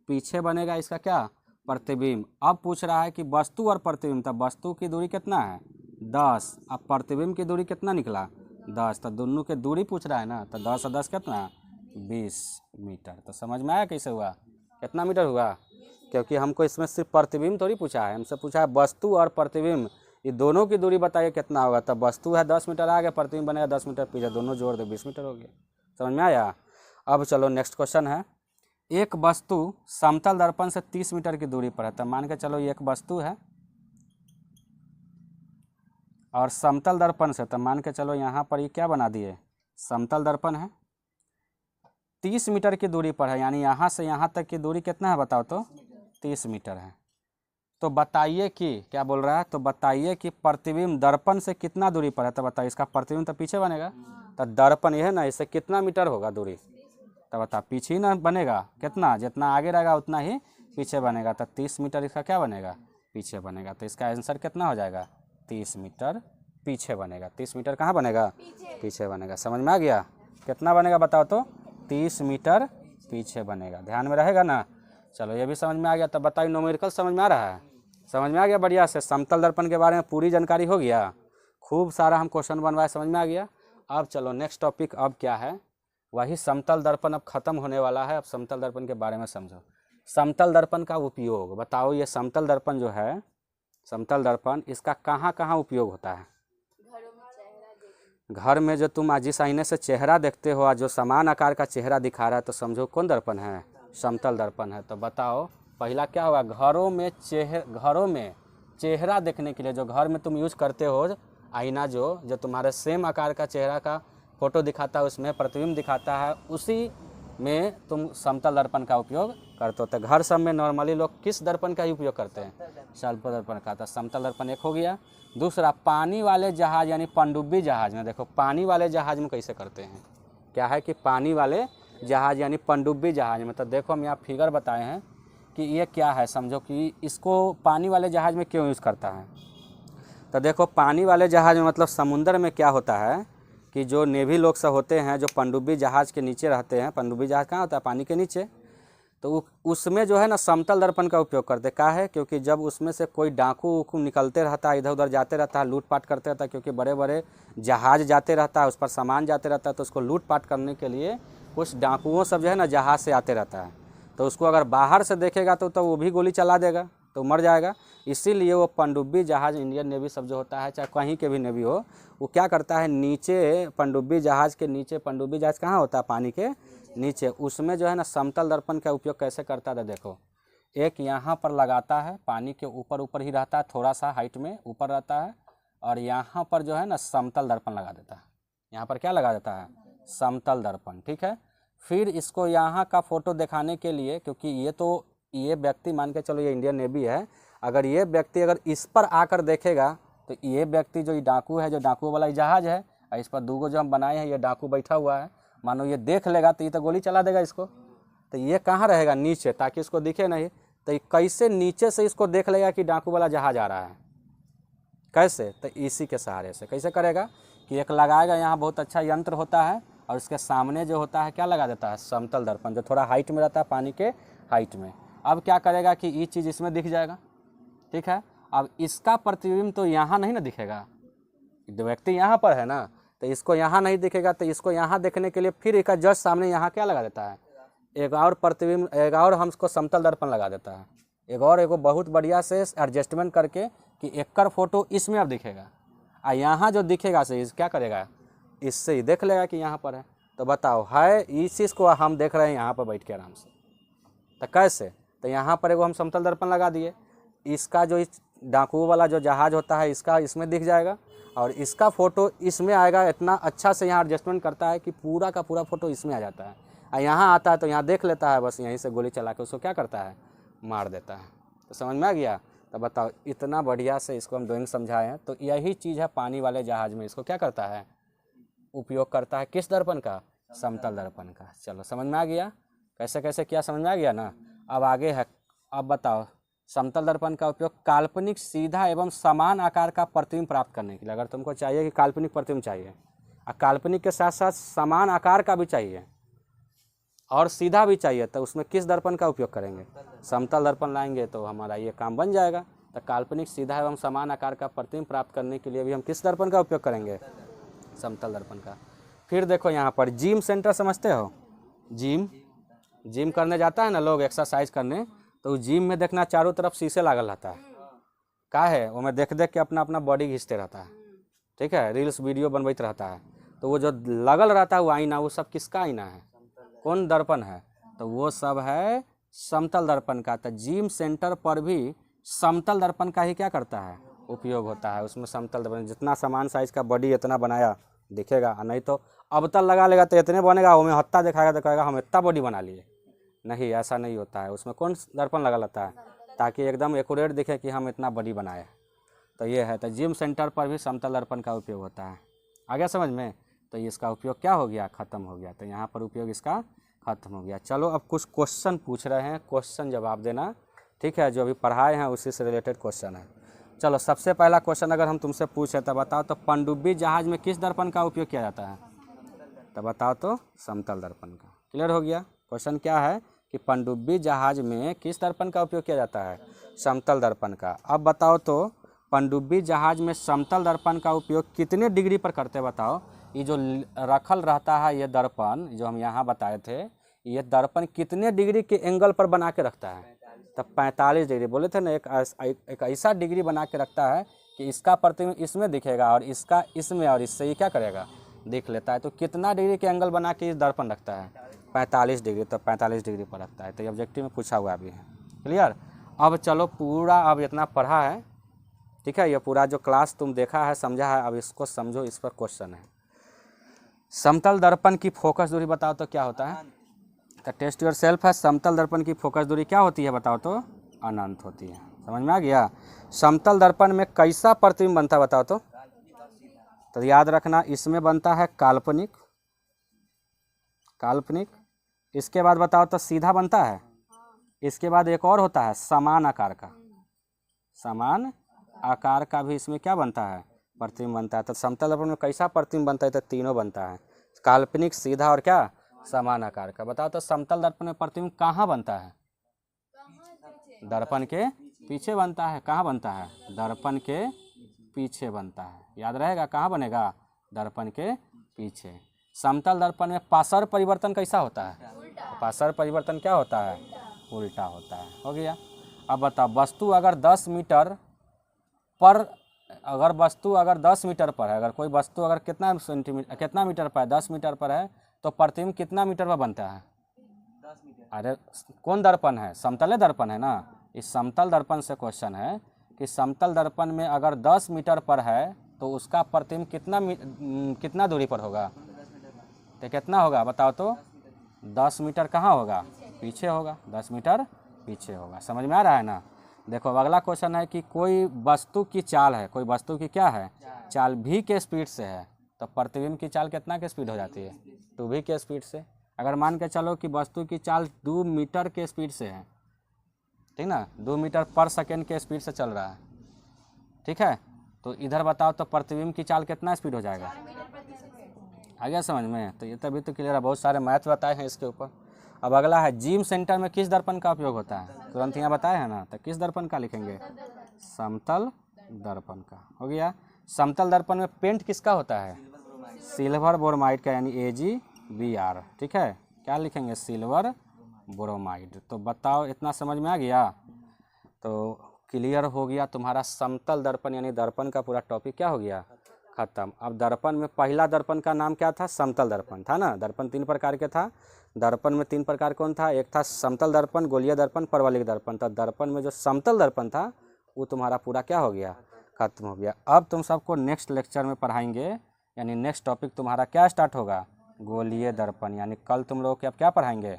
पीछे बनेगा इसका क्या, प्रतिबिंब। अब पूछ रहा है कि वस्तु और प्रतिबिंब, तब वस्तु की दूरी कितना है, 10, अब प्रतिबिंब की दूरी कितना निकला, 10, तो दोनों की दूरी पूछ रहा है ना, तो 10 और 10 कितना, 20 मीटर। तो समझ में आया कैसे हुआ, कितना मीटर हुआ, क्योंकि हमको इसमें सिर्फ प्रतिबिंब थोड़ी पूछा है, हमसे पूछा है वस्तु और प्रतिबिंब, ये दोनों की दूरी बताइए कितना होगा। तब वस्तु है 10 मीटर आगे, प्रतिबिंब बनेगा 10 मीटर पीछे, दोनों जोड़ दे 20 मीटर हो गया। समझ में आया। अब चलो नेक्स्ट क्वेश्चन है, एक वस्तु समतल दर्पण से 30 मीटर की दूरी पर है। तब मान के चलो ये एक वस्तु है और समतल दर्पण से, तब मान के चलो यहाँ पर ये क्या बना दिए, समतल दर्पण है, 30 मीटर की दूरी पर है, यानी यहाँ से यहाँ तक की दूरी कितना है बताओ तो, 30 मीटर है। तो बताइए कि क्या बोल रहा है, तो बताइए कि प्रतिबिंब दर्पण से कितना दूरी पर है। तो बताइए, इसका प्रतिबिंब तो पीछे बनेगा, तो दर्पण ये है ना, इससे कितना मीटर होगा दूरी, तो बता पीछे ही ना बनेगा, कितना, जितना आगे रहेगा उतना ही पीछे बनेगा। तो 30 मीटर इसका क्या बनेगा, पीछे बनेगा। तो इसका आंसर कितना हो जाएगा, 30 मीटर पीछे बनेगा। 30 मीटर कहाँ बनेगा, पीछे बनेगा। समझ में आ गया, कितना बनेगा बताओ तो, 30 मीटर पीछे बनेगा। ध्यान में रहेगा ना। चलो ये भी समझ में आ गया। तब बताइए न्यूमेरिकल समझ में आ रहा है, समझ में आ गया बढ़िया से। समतल दर्पण के बारे में पूरी जानकारी हो गया, खूब सारा हम क्वेश्चन बनवाए, समझ में आ गया। अब चलो नेक्स्ट टॉपिक अब क्या है, वही समतल दर्पण अब खत्म होने वाला है। अब समतल दर्पण के बारे में समझो। समतल दर्पण का उपयोग बताओ, ये समतल दर्पण जो है, समतल दर्पण इसका कहाँ कहाँ उपयोग होता है। घर में जो तुम जिस आईने से चेहरा देखते हो, आज जो समान आकार का चेहरा दिखा रहा है, तो समझो कौन दर्पण है, समतल दर्पण है। तो बताओ पहला क्या होगा, घरों में चेहरा देखने के लिए, जो घर में तुम यूज करते हो आईना, जो तुम्हारे सेम आकार का चेहरा का फोटो दिखाता है, उसमें प्रतिबिंब दिखाता है, उसी में तुम समतल दर्पण का उपयोग करते हो। तो घर सब में नॉर्मली लोग किस दर्पण का ही उपयोग करते हैं, समतल दर्पण का। तो समतल दर्पण एक हो गया। दूसरा, पानी वाले जहाज यानी पनडुब्बी जहाज में, देखो पानी वाले जहाज में कैसे करते हैं, क्या है कि पानी वाले जहाज यानी पनडुब्बी जहाज में, तो देखो हम यहाँ फिगर बताए हैं कि ये क्या है, समझो कि इसको पानी वाले जहाज में क्यों यूज़ करता है। तो देखो पानी वाले जहाज में मतलब समुंदर में क्या होता है कि जो नेवी लोग सब होते हैं, जो पनडुब्बी जहाज के नीचे रहते हैं, पनडुब्बी जहाज कहाँ होता है, पानी के नीचे, तो उसमें जो है ना समतल दर्पण का उपयोग करते। क्या है, क्योंकि जब उसमें से कोई डाकू उकू निकलते रहता है, इधर उधर जाते रहता है, लूटपाट करते रहता है, क्योंकि बड़े बड़े जहाज जाते रहता है, उस पर सामान जाते रहता है, तो उसको लूटपाट करने के लिए कुछ डाकुओं सब जो है ना जहाज से आते रहता है, तो उसको अगर बाहर से देखेगा तो वो भी गोली चला देगा, तो मर जाएगा। इसीलिए वो पनडुब्बी जहाज, इंडियन नेवी सब जो होता है, चाहे कहीं के भी नेवी हो, वो क्या करता है, नीचे पनडुब्बी जहाज के नीचे, पनडुब्बी जहाज कहाँ होता है, पानी के नीचे, उसमें जो है ना समतल दर्पण का उपयोग कैसे करता था। देखो एक यहाँ पर लगाता है, पानी के ऊपर ही रहता है, थोड़ा सा हाइट में ऊपर रहता है, और यहाँ पर जो है ना समतल दर्पण लगा देता है। यहाँ पर क्या लगा देता है, समतल दर्पण, ठीक है। फिर इसको यहाँ का फोटो दिखाने के लिए, क्योंकि ये व्यक्ति मान के चलो ये इंडियन नेवी है, अगर ये व्यक्ति अगर इस पर आकर देखेगा, तो ये व्यक्ति जो डाकू है, जो डाकू वाला जहाज है, और इस पर दूगो जो हम बनाए हैं, ये डाकू बैठा हुआ है, मानो ये देख लेगा तो ये तो गोली चला देगा इसको। तो ये कहाँ रहेगा, नीचे, ताकि इसको दिखे नहीं। तो ये कैसे नीचे से इसको देख लेगा कि डाकू वाला जहाज आ रहा है, कैसे, तो इसी के सहारे से। कैसे करेगा कि एक लगाएगा, यहाँ बहुत अच्छा यंत्र होता है, और उसके सामने जो होता है क्या लगा देता है, समतल दर्पण, जो थोड़ा हाइट में रहता है, पानी के हाइट में। अब क्या करेगा कि ये चीज़ इसमें दिख जाएगा, ठीक है। अब इसका प्रतिबिंब तो यहाँ नहीं ना दिखेगा, व्यक्ति यहाँ पर है ना, तो इसको यहाँ नहीं दिखेगा, तो इसको यहाँ देखने के लिए फिर एक जस्ट सामने यहाँ क्या लगा देता है, एक और प्रतिबिंब, एक और हमको समतल दर्पण लगा देता है, एगो बहुत बढ़िया से एडजस्टमेंट करके कि एक फोटो इसमें अब दिखेगा, और यहाँ जो दिखेगा से क्या करेगा, इससे ही देख लेगा कि यहाँ पर है। तो बताओ है, इस चीज़ को हम देख रहे हैं यहाँ पर बैठ के आराम से, तो कैसे, तो यहाँ पर एगो हम समतल दर्पण लगा दिए, इसका जो इस डाकुओं वाला जो जहाज होता है, इसका इसमें दिख जाएगा, और इसका फ़ोटो इसमें आएगा। इतना अच्छा से यहाँ एडजस्टमेंट करता है कि पूरा का पूरा फ़ोटो इसमें आ जाता है, और यहाँ आता है तो यहाँ देख लेता है, बस यहीं से गोली चला के उसको क्या करता है, मार देता है। तो समझ में आ गया। तो बताओ इतना बढ़िया से इसको हम ड्राइंग समझाए हैं। तो यही चीज़ है पानी वाले जहाज़ में, इसको क्या करता है, उपयोग करता है, किस दर्पण का, समतल दर्पण का। चलो समझ में आ गया, कैसे कैसे क्या समझ में आ गया ना। अब आगे है, अब बताओ समतल दर्पण का उपयोग काल्पनिक सीधा एवं समान आकार का प्रतिबिंब प्राप्त करने के लिए। अगर तुमको चाहिए कि काल्पनिक प्रतिबिंब चाहिए, और काल्पनिक के साथ साथ समान आकार का भी चाहिए और सीधा भी चाहिए, तो उसमें किस दर्पण का उपयोग करेंगे, समतल दर्पण लाएंगे, तो हमारा ये काम बन जाएगा। तो काल्पनिक सीधा एवं समान आकार का प्रतिबिंब प्राप्त करने के लिए भी हम किस दर्पण का उपयोग करेंगे, समतल दर्पण का। फिर देखो यहाँ पर जिम सेंटर समझते हो, जिम करने जाता है ना लोग एक्सरसाइज करने, तो जिम में देखना चारों तरफ शीशे लागल रहता है, का है वो में देख देख के अपना अपना बॉडी घिंचते रहता है, ठीक है, रील्स वीडियो बनवाते रहता है। तो वो जो लगल रहता है वो आईना, वो सब किसका आईना है, कौन दर्पण है, तो वो सब है समतल दर्पण का। तो जिम सेंटर पर भी समतल दर्पण का ही क्या करता है, उपयोग होता है। उसमें समतल दर्पण जितना समान साइज का बॉडी इतना बनाया दिखेगा, नहीं तो अबतल लगा लेगा तो इतने बनेगा, वो में हत्ता दिखाएगा तो कहेगा हम इतना बॉडी बना लिए। नहीं, ऐसा नहीं होता है। उसमें कौन दर्पण लगा रहता है, ताकि एकदम एक्यूरेट दिखे कि हम इतना बॉडी बनाए। तो ये है, तो जिम सेंटर पर भी समतल दर्पण का उपयोग होता है। आ गया समझ में? तो इसका उपयोग क्या हो गया, ख़त्म हो गया। तो यहाँ पर उपयोग इसका ख़त्म हो गया। चलो अब कुछ क्वेश्चन पूछ रहे हैं, क्वेश्चन जवाब देना, ठीक है, जो अभी पढ़ाए हैं उसी से रिलेटेड क्वेश्चन है। चलो सबसे पहला क्वेश्चन अगर हम तुमसे पूछे तो बताओ, तो पनडुब्बी जहाज में किस दर्पण का उपयोग किया जाता है, तो बताओ तो समतल दर्पण का। क्लियर हो गया? क्वेश्चन क्या है कि पनडुब्बी जहाज में किस दर्पण का उपयोग किया जाता है, समतल दर्पण का। अब बताओ तो पनडुब्बी जहाज में समतल दर्पण का उपयोग कितने डिग्री पर करते हैं, बताओ। ये जो रखल रहता है ये दर्पण जो हम यहाँ बताए थे, ये दर्पण कितने डिग्री के एंगल पर बना के रखता है, तब 45 डिग्री बोले थे ना। एक ऐसा डिग्री बना के रखता है कि इसका प्रतिबिंब इसमें दिखेगा और इसका इसमें, और इससे ये क्या करेगा, देख लेता है। तो कितना डिग्री के एंगल बना के ये दर्पण रखता है, 45 डिग्री। तो 45 डिग्री पर रखता है। तो ये ऑब्जेक्टिव में पूछा हुआ भी है। क्लियर? अब चलो पूरा अब इतना पढ़ा है, ठीक है, ये पूरा जो क्लास तुम देखा है समझा है, अब इसको समझो, इस पर क्वेश्चन है। समतल दर्पण की फोकस दूरी बताओ तो क्या होता है, तो टेस्ट योर सेल्फ है। समतल दर्पण की फोकस दूरी क्या होती है बताओ तो, अनंत होती है। समझ में आ गया? समतल दर्पण में कैसा प्रतिबिंब बनता है बताओ तो याद रखना, इसमें बनता है काल्पनिक, काल्पनिक। इसके बाद बताओ तो सीधा बनता है। इसके बाद एक और होता है समान आकार का, समान आकार का भी इसमें क्या बनता है, प्रतिबिंब बनता है। तो समतल दर्पण में कैसा प्रतिबिंब बनता है, तो तीनों बनता है, काल्पनिक, सीधा और क्या, समान आकार का। बताओ तो समतल दर्पण में प्रतिबिंब कहाँ बनता है, दर्पण के पीछे बनता है। कहाँ बनता है, दर्पण के पीछे बनता है। याद रहेगा, कहाँ बनेगा, दर्पण के पीछे। समतल दर्पण में पार्श्व परिवर्तन कैसा होता है, पार्श्व परिवर्तन क्या होता है, उल्टा होता है। हो गया? अब बताओ, वस्तु अगर 10 मीटर पर, अगर वस्तु अगर 10 मीटर पर है, अगर कोई वस्तु अगर कितना सेंटीमीटर, कितना मीटर पर है, 10 मीटर पर है, तो प्रतिबिंब कितना मीटर पर बनता है, 10 मीटर। अरे कौन दर्पण है, समतल दर्पण है ना। इस समतल दर्पण से क्वेश्चन है कि समतल दर्पण में अगर 10 मीटर पर है तो उसका प्रतिबिंब कितना दूरी पर होगा, तो कितना होगा बताओ तो, 10 मीटर कहाँ होगा, पीछे होगा, 10 मीटर पीछे होगा। समझ में आ रहा है ना? देखो अब अगला क्वेश्चन है कि कोई वस्तु की चाल है, कोई वस्तु की क्या है, चाल v के स्पीड से है, तो प्रतिबिंब की चाल कितना के स्पीड हो जाती है, 2v के स्पीड से। अगर मान के चलो कि वस्तु की चाल 2 मीटर के स्पीड से है, ठीक ना, 2 मीटर पर सेकेंड के स्पीड से चल रहा है, ठीक है, तो इधर बताओ तो प्रतिबिंब की चाल कितना स्पीड हो जाएगा। आ गया समझ में? तो ये तभी तो क्लियर है, बहुत सारे मैथ बताए हैं इसके ऊपर। अब अगला है जिम सेंटर में किस दर्पण का उपयोग होता है, तुरंत यहाँ बताए हैं ना, तो किस दर्पण का लिखेंगे, समतल दर्पण का। हो गया? समतल दर्पण में पेंट किसका होता है, सिल्वर ब्रोमाइड का, यानी AgBr, ठीक है, क्या लिखेंगे, सिल्वर ब्रोमाइड। तो बताओ इतना समझ में आ गया? तो क्लियर हो गया तुम्हारा समतल दर्पण यानी दर्पण का पूरा टॉपिक क्या हो गया, खत्म। अब दर्पण में पहला दर्पण का नाम क्या था, समतल दर्पण था ना। दर्पण 3 प्रकार के था, दर्पण में 3 प्रकार कौन था, एक था समतल दर्पण, गोलीय दर्पण, परवलयिक दर्पण। तो दर्पण में जो समतल दर्पण था वो तुम्हारा पूरा क्या हो गया, खत्म हो गया। अब तुम सबको नेक्स्ट लेक्चर में पढ़ाएंगे, यानी नेक्स्ट टॉपिक तुम्हारा क्या स्टार्ट होगा, गोलीय दर्पण, यानी कल तुम लोग अब क्या पढ़ाएंगे,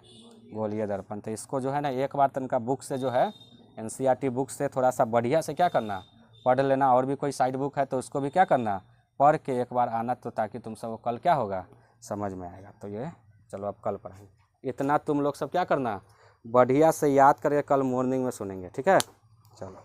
गोलीय दर्पण। तो इसको जो है ना एक बार तुमका बुक से जो है NCERT बुक से थोड़ा सा बढ़िया से क्या करना, पढ़ लेना। और भी कोई साइड बुक है तो उसको भी क्या करना, पढ़ के एक बार आना, तो ताकि तुम सबको कल क्या होगा, समझ में आएगा। तो ये चलो अब कल पढ़ेंगे। इतना तुम लोग सब क्या करना, बढ़िया से याद करके कल मॉर्निंग में सुनेंगे, ठीक है। चलो।